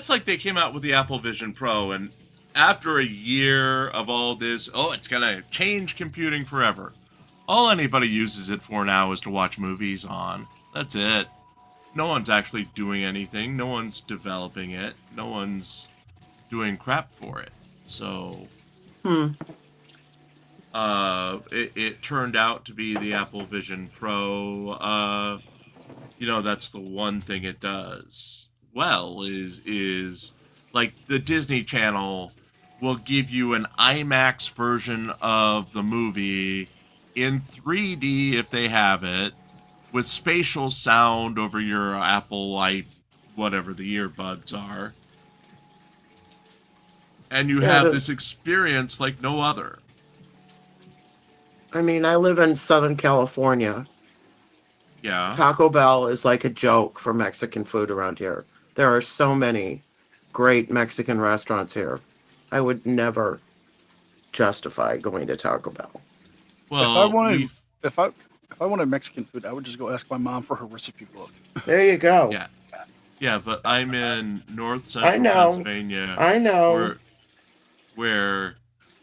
[SPEAKER 2] like they came out with the Apple Vision Pro, and after a year of all this, it's gonna change computing forever. All anybody uses it for now is to watch movies on. That's it. No one's actually doing anything. No one's developing it. No one's doing crap for it. So, it turned out to be the Apple Vision Pro. You know, that's the one thing it does well is like the Disney Channel will give you an IMAX version of the movie in 3D if they have it, with spatial sound over your Apple whatever the earbuds are. And you have this experience like no other.
[SPEAKER 4] I mean, I live in Southern California.
[SPEAKER 2] Yeah.
[SPEAKER 4] Taco Bell is like a joke for Mexican food around here. There are so many great Mexican restaurants here. I would never justify going to Taco Bell.
[SPEAKER 2] Well,
[SPEAKER 3] if I wanted Mexican food, I would just go ask my mom for her recipe book.
[SPEAKER 4] There you go.
[SPEAKER 2] Yeah. Yeah, but I'm in North Central Pennsylvania.
[SPEAKER 4] I know.
[SPEAKER 2] Where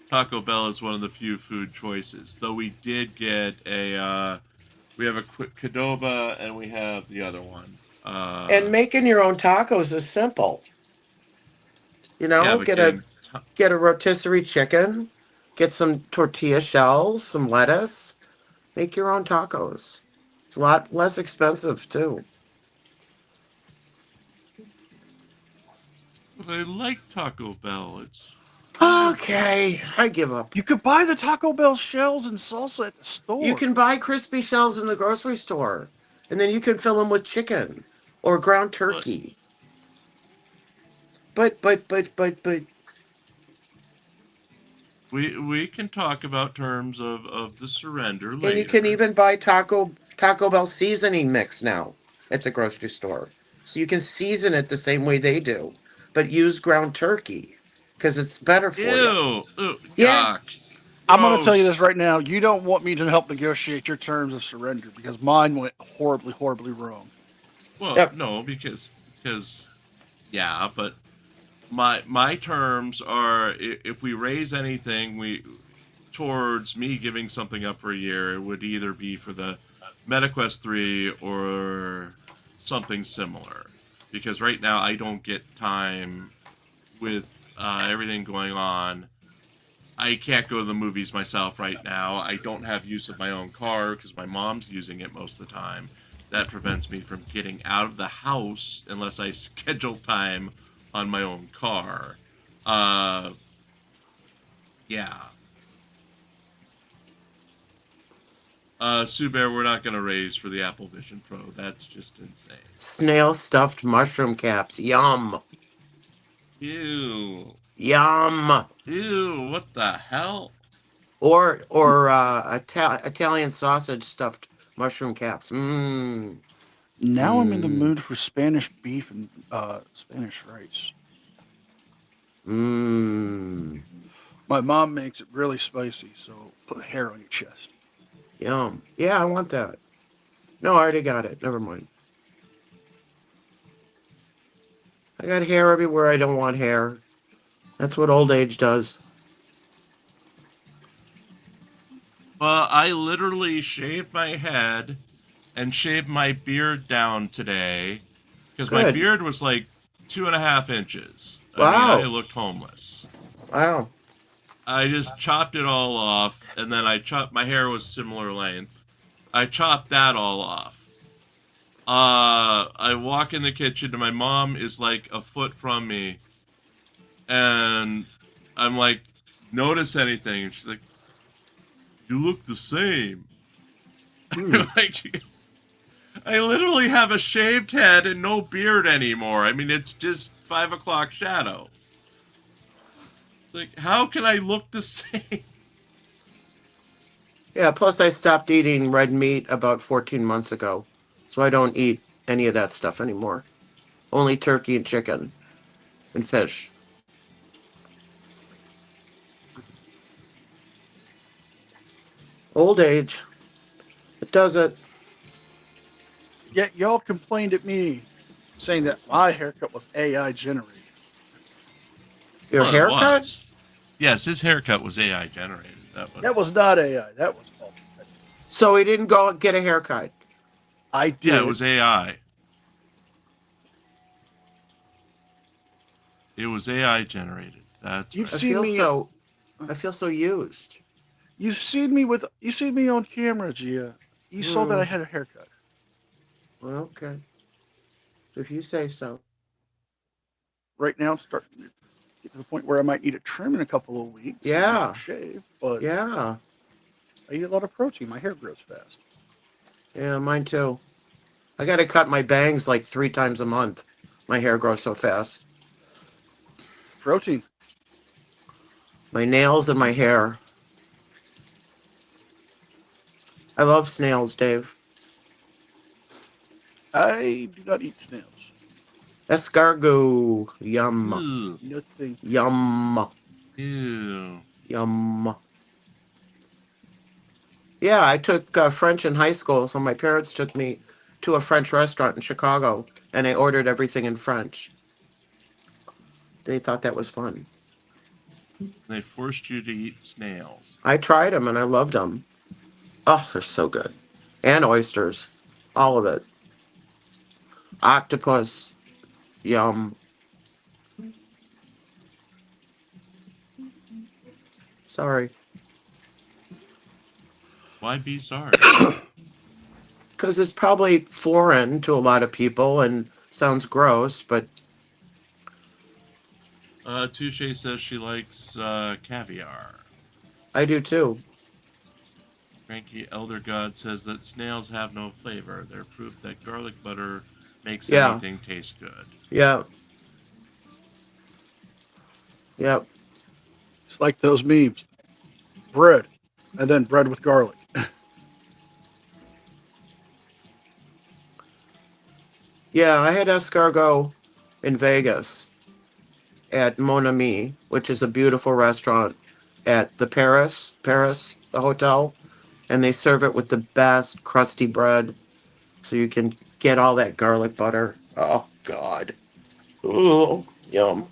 [SPEAKER 2] Taco Bell is one of the few food choices. Though we did get we have a Qdoba and we have the other one.
[SPEAKER 4] And making your own tacos is simple. You know, get a rotisserie chicken, get some tortilla shells, some lettuce, make your own tacos. It's a lot less expensive too.
[SPEAKER 2] But I like Taco Bell. It's
[SPEAKER 4] okay. I give up.
[SPEAKER 3] You could buy the Taco Bell shells and salsa at the store.
[SPEAKER 4] You can buy crispy shells in the grocery store, and then you can fill them with chicken or ground turkey. But.
[SPEAKER 2] We can talk about terms of the surrender later.
[SPEAKER 4] And you can even buy Taco Bell seasoning mix now at the grocery store. So you can season it the same way they do, but use ground turkey because it's better for you.
[SPEAKER 2] Ew,
[SPEAKER 4] Yeah.
[SPEAKER 2] yuck.
[SPEAKER 3] I'm going to tell you this right now. You don't want me to help negotiate your terms of surrender because mine went horribly, horribly wrong.
[SPEAKER 2] Well, no, because yeah, but my terms are if we raise anything towards me giving something up for a year, it would either be for the MetaQuest 3 or something similar. Because right now I don't get time with everything going on I can't go to the movies myself right now. I don't have use of my own car because my mom's using it most of the time. That prevents me from getting out of the house unless I schedule time on my own car. Yeah. Sue Bear, we're not going to raise for the Apple Vision Pro. That's just insane.
[SPEAKER 4] Snail stuffed mushroom caps. Yum.
[SPEAKER 2] Ew.
[SPEAKER 4] Yum.
[SPEAKER 2] Ew, what the hell?
[SPEAKER 4] Or Italian sausage stuffed mushroom caps. Mmm.
[SPEAKER 3] Now I'm in the mood for Spanish beef and Spanish rice.
[SPEAKER 4] Mmm.
[SPEAKER 3] My mom makes it really spicy, so put hair on your chest.
[SPEAKER 4] Yum. Yeah, I want that. No, I already got it. Never mind. I got hair everywhere I don't want hair. That's what old age does.
[SPEAKER 2] Well, I literally shaved my head and shaved my beard down today because my
[SPEAKER 4] Good.
[SPEAKER 2] beard was like 2.5 inches.
[SPEAKER 4] Wow.
[SPEAKER 2] I mean, I looked homeless.
[SPEAKER 4] Wow.
[SPEAKER 2] I just chopped it all off, and then my hair was similar length. I chopped that all off. I walk in the kitchen, and my mom is like a foot from me, and I'm like, notice anything? And she's like, you look the same. Like, I literally have a shaved head and no beard anymore. I mean, it's just 5 o'clock shadow. It's like, how can I look the same?
[SPEAKER 4] Yeah, plus I stopped eating red meat about 14 months ago. So I don't eat any of that stuff anymore. Only turkey and chicken and fish. Old age. It does it.
[SPEAKER 3] Yet y'all complained at me saying that my haircut was AI generated.
[SPEAKER 4] Your
[SPEAKER 2] Well, it
[SPEAKER 4] haircut?
[SPEAKER 2] was. Yes, his haircut was AI generated.
[SPEAKER 3] That was not AI. That was augmented.
[SPEAKER 4] So he didn't go get a haircut.
[SPEAKER 3] I did.
[SPEAKER 2] Yeah, it was AI. It was AI generated. That's
[SPEAKER 3] You've
[SPEAKER 2] right.
[SPEAKER 3] seen me.
[SPEAKER 4] I feel so used.
[SPEAKER 3] You seen me on camera, Gia. You saw that I had a haircut.
[SPEAKER 4] Well, okay. If you say so.
[SPEAKER 3] Right now, it's starting to get to the point where I might need a trim in a couple of weeks.
[SPEAKER 4] Yeah.
[SPEAKER 3] Shave, but
[SPEAKER 4] Yeah.
[SPEAKER 3] I eat a lot of protein. My hair grows fast.
[SPEAKER 4] Yeah, mine too. I got to cut my bangs like 3 times a month. My hair grows so fast.
[SPEAKER 3] It's the protein.
[SPEAKER 4] My nails and my hair. I love snails, Dave.
[SPEAKER 3] I do not eat snails.
[SPEAKER 4] Escargot. Yum.
[SPEAKER 2] Ugh.
[SPEAKER 3] Nothing.
[SPEAKER 4] Yum.
[SPEAKER 2] Ew.
[SPEAKER 4] Yum. Yeah, I took French in high school, so my parents took me to a French restaurant in Chicago, and I ordered everything in French. They thought that was fun.
[SPEAKER 2] They forced you to eat snails.
[SPEAKER 4] I tried them, and I loved them. Oh, they're so good. And oysters. All of it. Octopus. Yum. Sorry.
[SPEAKER 2] Why be sorry?
[SPEAKER 4] Because it's probably foreign to a lot of people and sounds gross, but
[SPEAKER 2] Touche says she likes caviar.
[SPEAKER 4] I do too.
[SPEAKER 2] Cranky Elder God says that snails have no flavor. They're proof that garlic butter makes
[SPEAKER 4] Yeah.
[SPEAKER 2] anything taste good.
[SPEAKER 4] Yeah. Yep.
[SPEAKER 3] It's like those memes. Bread, and then bread with garlic.
[SPEAKER 4] Yeah, I had escargot in Vegas at Mon Ami, which is a beautiful restaurant at the Paris, the hotel. And they serve it with the best crusty bread. So you can get all that garlic butter. Oh, God. Ooh, yum.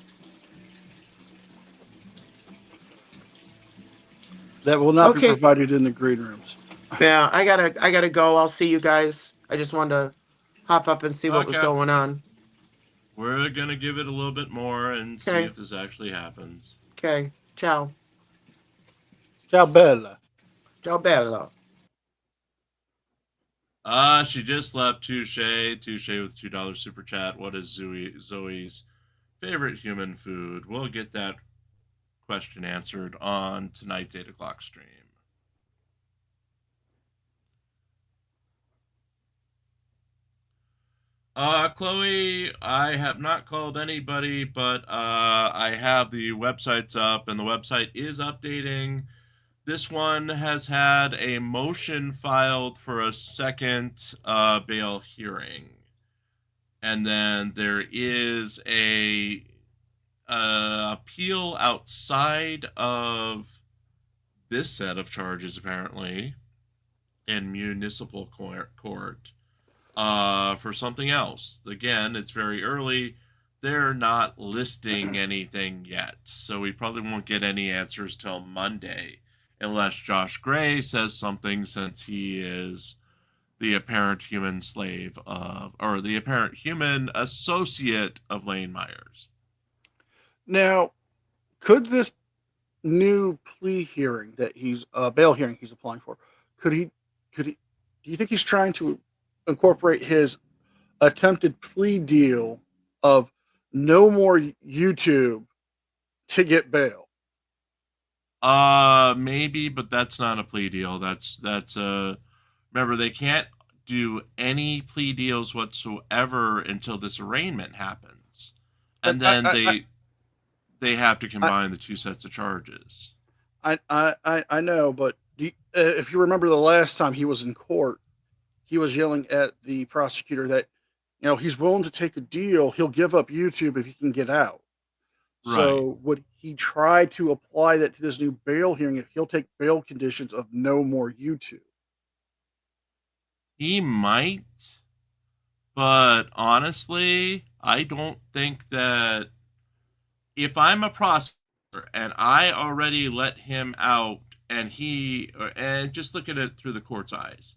[SPEAKER 3] That will not be
[SPEAKER 4] Okay.
[SPEAKER 3] provided in the green rooms.
[SPEAKER 4] Yeah, I gotta go. I'll see you guys. I just wanted to hop up and see what was
[SPEAKER 2] Okay.
[SPEAKER 4] going on.
[SPEAKER 2] We're gonna give it a little bit more and see
[SPEAKER 4] Okay.
[SPEAKER 2] if this actually happens.
[SPEAKER 4] Okay, ciao.
[SPEAKER 3] Ciao Bella.
[SPEAKER 4] Ciao bello.
[SPEAKER 2] She just left Touche with $2 super chat. What is Zoe's favorite human food? We'll get that question answered on tonight's 8 o'clock stream. Chloe, I have not called anybody, but I have the websites up, and the website is updating. This one has had a motion filed for a second bail hearing. And then there is a appeal outside of this set of charges, apparently, in municipal court for something else. Again, it's very early. They're not listing anything yet, so we probably won't get any answers till Monday, unless Josh Gray says something, since he is the apparent human slave of, or the apparent human associate of Lane Myers.
[SPEAKER 3] Now, could this new plea hearing that he's bail hearing he's applying for, could he do you think he's trying to incorporate his attempted plea deal of no more YouTube to get bail?
[SPEAKER 2] Maybe, but that's not a plea deal. That's remember, they can't do any plea deals whatsoever until this arraignment happens, and then they have to combine the two sets of charges.
[SPEAKER 3] I know, but if you remember the last time he was in court, he was yelling at the prosecutor that, you know, he's willing to take a deal. He'll give up YouTube if he can get out.
[SPEAKER 2] Right.
[SPEAKER 3] So would he try to apply that to this new bail hearing if he'll take bail conditions of no more YouTube?
[SPEAKER 2] He might, but honestly, I don't think that if I'm a prosecutor and I already let him out, and just look at it through the court's eyes,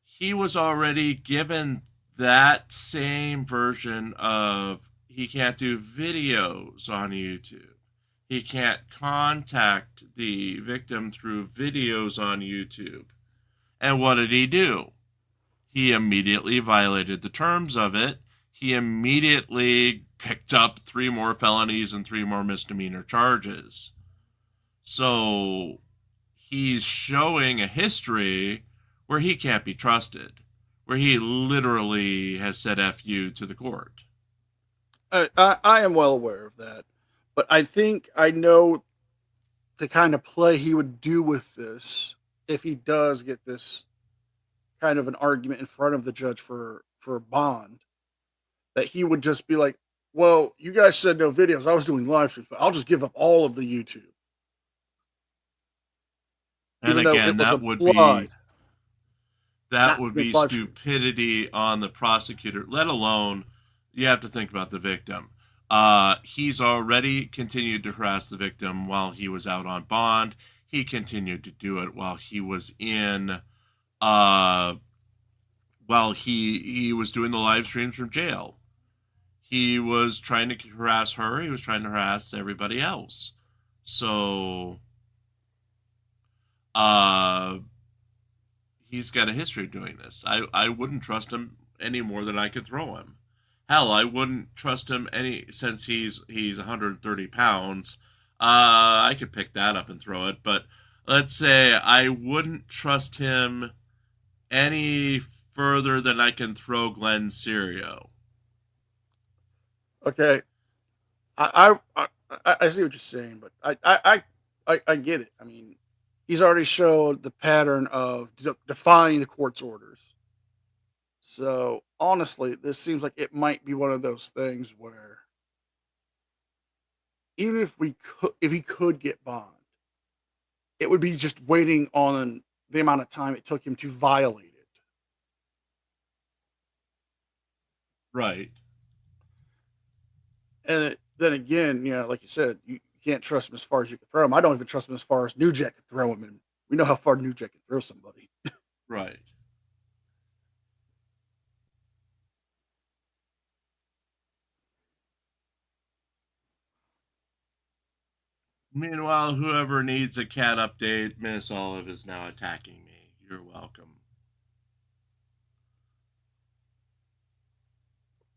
[SPEAKER 2] he was already given that same version of, he can't do videos on YouTube. He can't contact the victim through videos on YouTube. And what did he do? He immediately violated the terms of it. He immediately picked up 3 more felonies and 3 more misdemeanor charges. So he's showing a history where he can't be trusted, where he literally has said F you to the court.
[SPEAKER 3] I am well aware of that, but I think I know the kind of play he would do with this if he does get this kind of an argument in front of the judge for bond, that he would just be like, well, you guys said no videos. I was doing live streams, but I'll just give up all of the YouTube.
[SPEAKER 2] And
[SPEAKER 3] Even
[SPEAKER 2] again, that would be stupidity on the prosecutor, let alone, you have to think about the victim. He's already continued to harass the victim while he was out on bond. He continued to do it while he was in, while he was doing the live streams from jail. He was trying to harass her. He was trying to harass everybody else. So, he's got a history of doing this. I wouldn't trust him any more than I could throw him. Hell, I wouldn't trust him since he's 130 pounds. I could pick that up and throw it, but let's say I wouldn't trust him any further than I can throw Glenn Serio.
[SPEAKER 3] Okay, I see what you're saying, but I get it. I mean, he's already showed the pattern of defying the court's orders. So honestly, this seems like it might be one of those things where even if he could get bond, it would be just waiting on the amount of time it took him to violate it.
[SPEAKER 2] Right.
[SPEAKER 3] And then again, you know, like you said, you can't trust him as far as you can throw him. I don't even trust him as far as New Jack can throw him, and we know how far New Jack can throw somebody.
[SPEAKER 2] Right. Meanwhile, whoever needs a cat update, Miss Olive is now attacking me. You're welcome.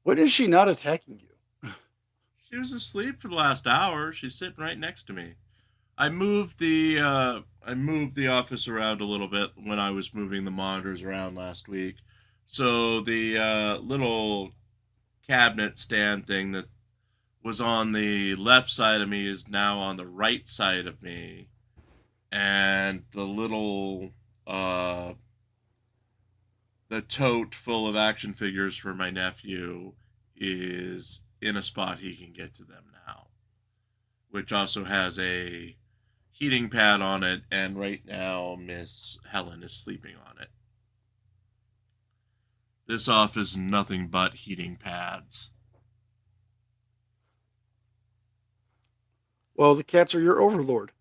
[SPEAKER 3] When is she not attacking you?
[SPEAKER 2] She was asleep for the last hour. She's sitting right next to me. I moved the office around a little bit when I was moving the monitors around last week. So the little cabinet stand thing that was on the left side of me is now on the right side of me. And the little the tote full of action figures for my nephew is in a spot he can get to them now, which also has a heating pad on it, and right now Miss Helen is sleeping on it. This office is nothing but heating pads.
[SPEAKER 3] Well, the cats are your overlord.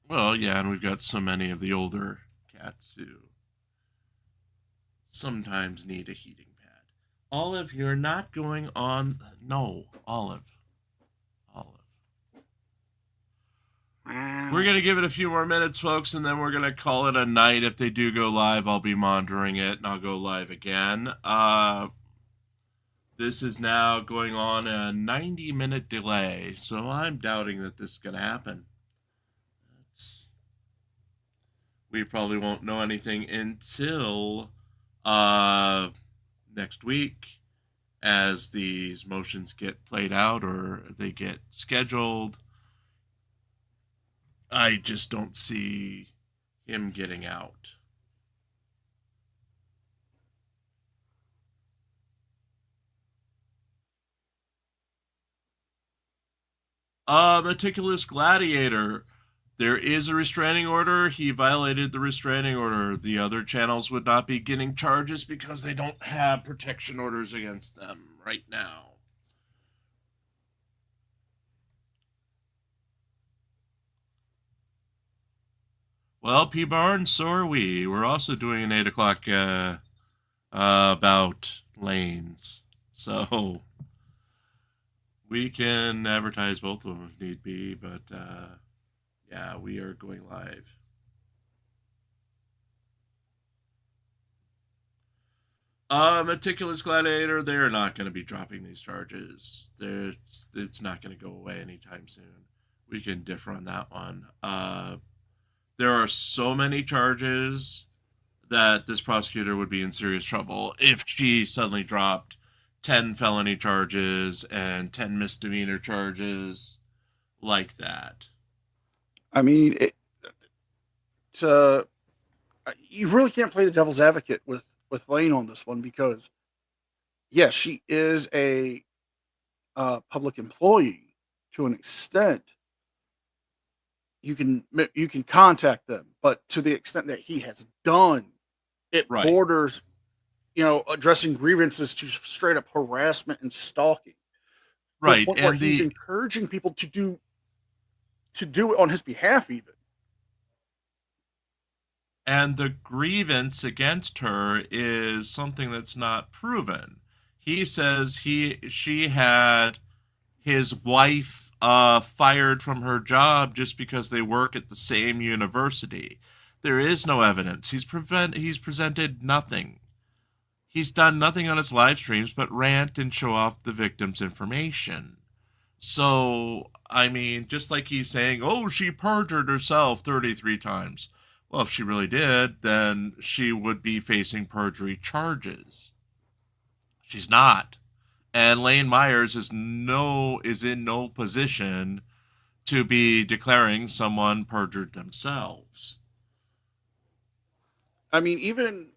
[SPEAKER 2] Well, yeah, and we've got so many of the older cats who sometimes need a heating pad. Olive, you're not going on. No, Olive. We're going to give it a few more minutes, folks, and then we're going to call it a night. If they do go live, I'll be monitoring it, and I'll go live again. This is now going on a 90-minute delay, so I'm doubting that this is going to happen. We probably won't know anything until next week as these motions get played out or they get scheduled. I just don't see him getting out. Meticulous Gladiator. There is a restraining order. He violated the restraining order. The other channels would not be getting charges because they don't have protection orders against them right now. Well, P. Barnes, so are we. We're also doing an 8 o'clock about lanes. So we can advertise both of them if need be, but yeah, we are going live. Meticulous Gladiator, they're not going to be dropping these charges. It's not going to go away anytime soon. We can differ on that one. There are so many charges that this prosecutor would be in serious trouble if she suddenly dropped 10 felony charges and 10 misdemeanor charges like that.
[SPEAKER 3] I mean, you really can't play the devil's advocate with Lane on this one because, yes, she is a public employee to an extent. You can contact them, but to the extent that he has done, it
[SPEAKER 2] Right.
[SPEAKER 3] borders, addressing grievances to straight up harassment and stalking.
[SPEAKER 2] Right,
[SPEAKER 3] to the point where he's encouraging people to do it on his behalf, even.
[SPEAKER 2] And the grievance against her is something that's not proven. He says she had his wife fired from her job just because they work at the same university. There is no evidence. He's presented nothing. He's done nothing on his live streams but rant and show off the victim's information. So, I mean, just like he's saying, oh, she perjured herself 33 times. Well, if she really did, then she would be facing perjury charges. She's not. And Lane Myers is in no position to be declaring someone perjured themselves.
[SPEAKER 3] I mean, even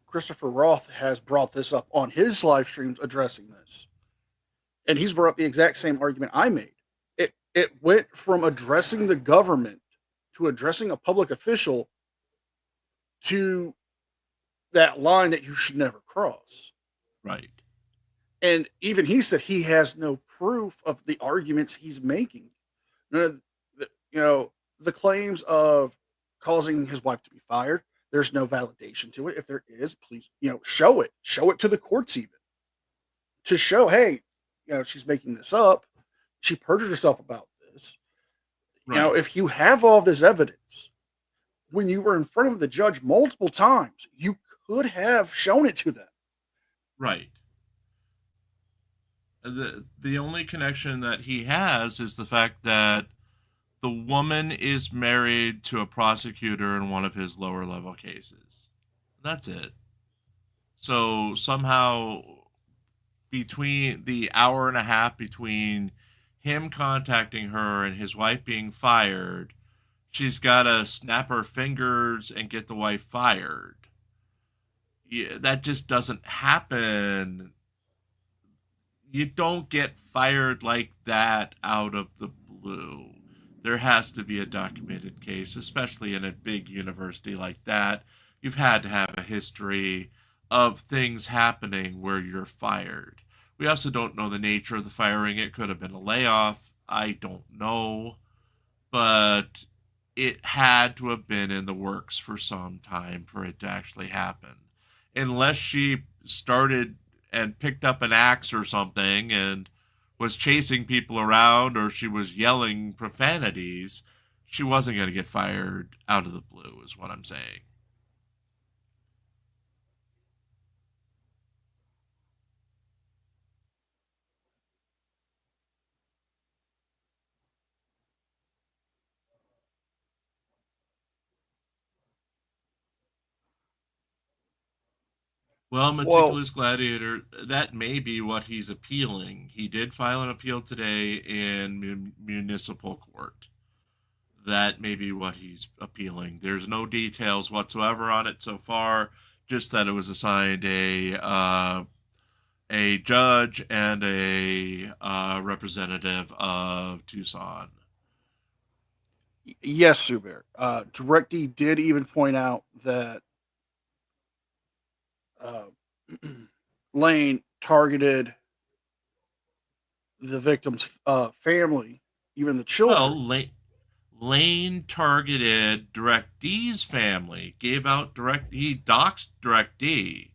[SPEAKER 3] Christopher Roth has brought this up on his live streams addressing this. And he's brought up the exact same argument I made. It went from addressing the government to addressing a public official to that line that you should never cross.
[SPEAKER 2] Right.
[SPEAKER 3] And even he said he has no proof of the arguments he's making. The claims of causing his wife to be fired, there's no validation to it. If there is, please, show it. Show it to the courts even. To show, hey, she's making this up. She perjured herself about this. Now, if you have all this evidence, when you were in front of the judge multiple times, you could have shown it to them.
[SPEAKER 2] Right. The only connection that he has is the fact that the woman is married to a prosecutor in one of his lower level cases. That's it. So somehow between the hour and a half between him contacting her and his wife being fired, she's got to snap her fingers and get the wife fired. Yeah, that just doesn't happen. You don't get fired like that out of the blue. There has to be a documented case, especially in a big university like that. You've had to have a history of things happening where you're fired. We also don't know the nature of the firing. It could have been a layoff. I don't know. But it had to have been in the works for some time for it to actually happen. Unless she started and picked up an axe or something and was chasing people around, or she was yelling profanities, she wasn't going to get fired out of the blue, is what I'm saying. Well, Meticulous Gladiator, that may be what he's appealing. He did file an appeal today in municipal court. That may be what he's appealing. There's no details whatsoever on it so far, just that it was assigned a judge and a representative of Tucson.
[SPEAKER 3] Yes, Subear. DirectD did even point out that Lane targeted the victim's family, even the children.
[SPEAKER 2] Well, Lane targeted DirectD's family, he doxed DirectD,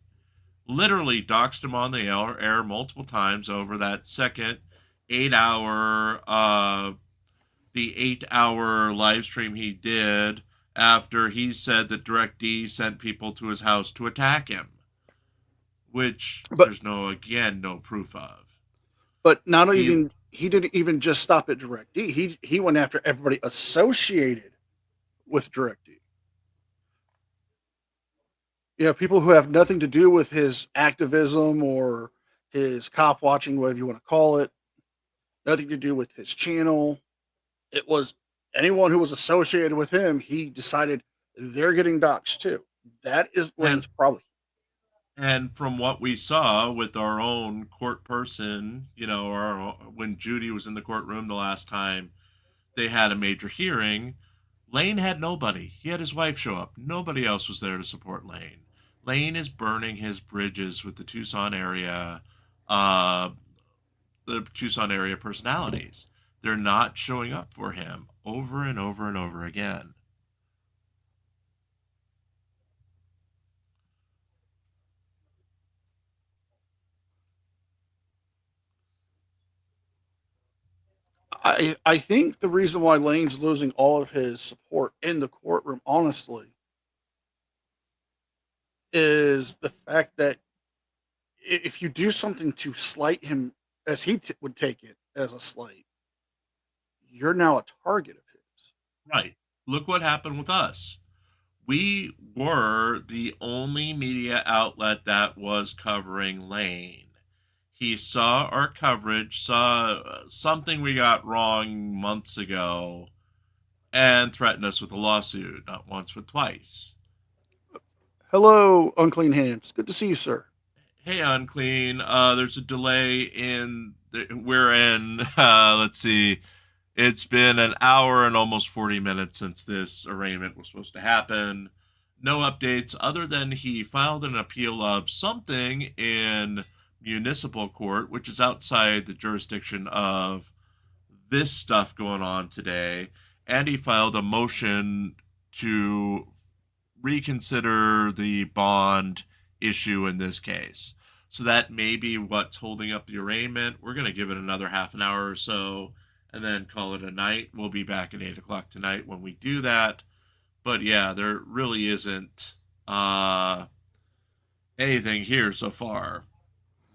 [SPEAKER 2] literally doxed him on the air multiple times over that second 8-hour, the 8-hour live stream he did after he said that DirectD sent people to his house to attack him, which there's no proof of.
[SPEAKER 3] But he didn't even just stop at DirectD. He went after everybody associated with DirectD. People who have nothing to do with his activism or his cop watching, whatever you want to call it. Nothing to do with his channel. It was anyone who was associated with him. He decided they're getting doxxed too. That is Lane's problem.
[SPEAKER 2] And from what we saw with our own court person, when Judy was in the courtroom the last time they had a major hearing, Lane had nobody. He had his wife show up. Nobody else was there to support Lane. Lane is burning his bridges with the Tucson area personalities. They're not showing up for him over and over and over again.
[SPEAKER 3] I think the reason why Lane's losing all of his support in the courtroom, honestly, is the fact that if you do something to slight him, as he would take it as a slight, you're now a target of his.
[SPEAKER 2] Right. Look what happened with us. We were the only media outlet that was covering Lane. He saw our coverage, saw something we got wrong months ago, and threatened us with a lawsuit, not once but twice.
[SPEAKER 3] Hello, Unclean Hands. Good to see you, sir.
[SPEAKER 2] Hey, Unclean. There's a delay let's see. It's been an hour and almost 40 minutes since this arraignment was supposed to happen. No updates other than he filed an appeal of something in municipal court, which is outside the jurisdiction of this stuff going on today, and he filed a motion to reconsider the bond issue in this case. So that may be what's holding up the arraignment. We're going to give it another half an hour or so, and then call it a night. We'll be back at 8 o'clock tonight when we do that. But yeah, there really isn't anything here so far.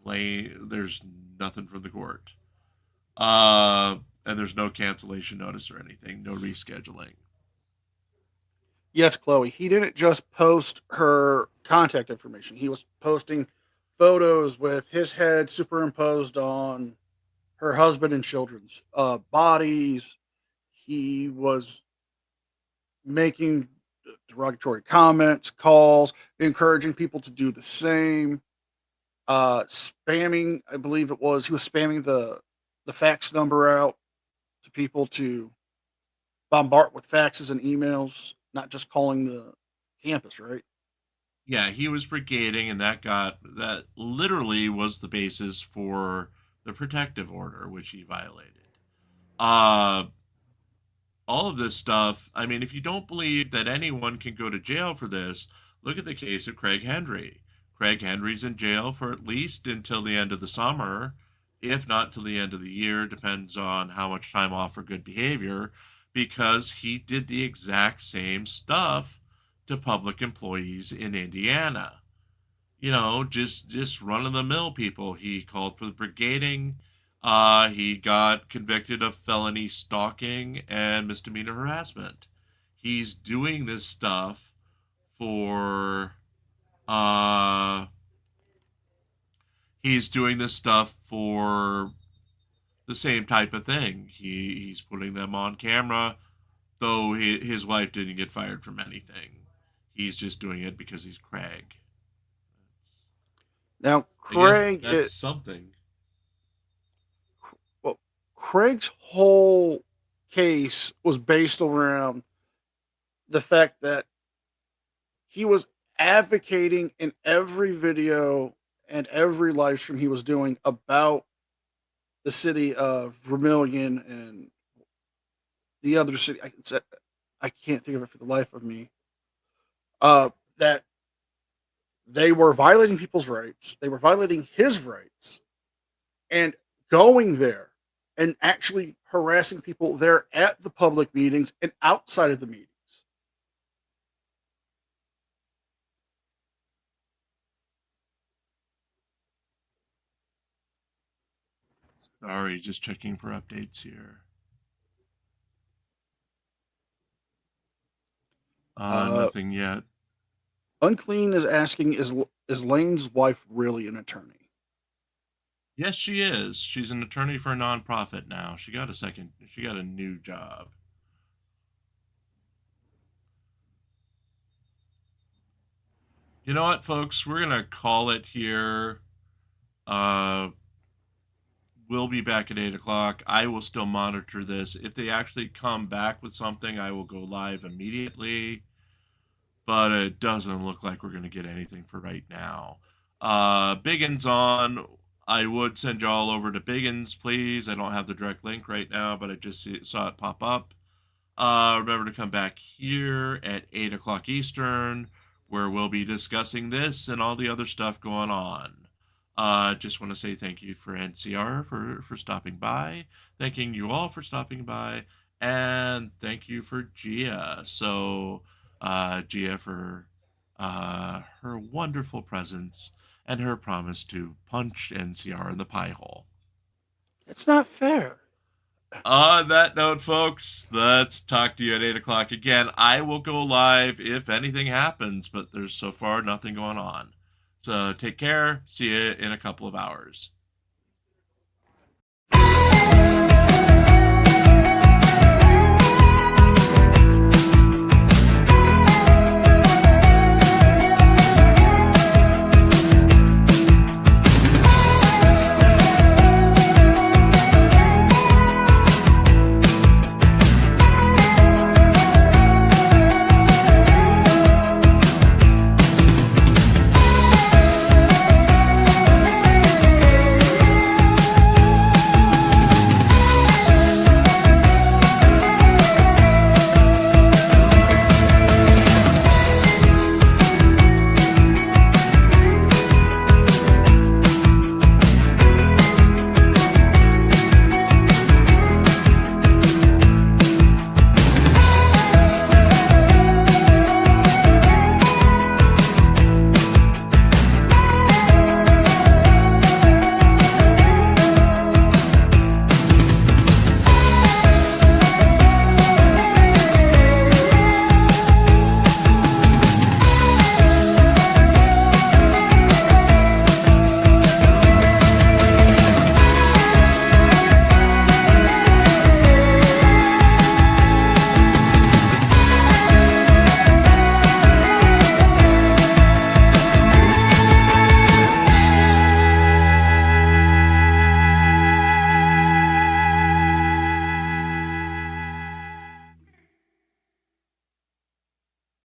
[SPEAKER 2] There's nothing from the court. And there's no cancellation notice or anything, no rescheduling.
[SPEAKER 3] Yes, Chloe. He didn't just post her contact information. He was posting photos with his head superimposed on her husband and children's bodies. He was making derogatory comments, calls, encouraging people to do the same. Spamming, I believe it was, he was spamming the fax number out to people to bombard with faxes and emails, not just calling the campus, right?
[SPEAKER 2] Yeah, he was brigading, and that literally was the basis for the protective order, which he violated. All of this stuff, I mean, if you don't believe that anyone can go to jail for this, look at the case of Craig Henry. Craig Henry's in jail for at least until the end of the summer, if not till the end of the year, depends on how much time off for good behavior, because he did the exact same stuff to public employees in Indiana. You know, just run-of-the-mill people. He called for the brigading. He got convicted of felony stalking and misdemeanor harassment. He's doing this stuff for he's doing this stuff for the same type of thing. He's putting them on camera, though his wife didn't get fired from anything. He's just doing it because he's Craig.
[SPEAKER 3] Now, Craig,
[SPEAKER 2] that's something.
[SPEAKER 3] Well, Craig's whole case was based around the fact that he was advocating in every video and every live stream he was doing about the city of Vermilion and the other city. I can't think of it for the life of me. That they were violating people's rights. They were violating his rights, and going there and actually harassing people there at the public meetings and outside of the meetings.
[SPEAKER 2] Sorry, just checking for updates here. Nothing yet.
[SPEAKER 3] Unclean is asking, is Lane's wife really an attorney?
[SPEAKER 2] Yes, she is. She's an attorney for a nonprofit now. She got a new job. You know what, folks? We're going to call it here. We'll be back at 8 o'clock. I will still monitor this. If they actually come back with something, I will go live immediately. But it doesn't look like we're going to get anything for right now. Biggins on. I would send y'all over to Biggins, please. I don't have the direct link right now, but I just saw it pop up. Remember to come back here at 8 o'clock Eastern, where we'll be discussing this and all the other stuff going on. Just want to say thank you for NCR for stopping by. Thanking you all for stopping by. And thank you for Gia. So, Gia for her wonderful presence and her promise to punch NCR in the pie hole.
[SPEAKER 3] It's not fair.
[SPEAKER 2] On that note, folks, let's talk to you at 8 o'clock again. I will go live if anything happens, but there's so far nothing going on. So take care. See you in a couple of hours.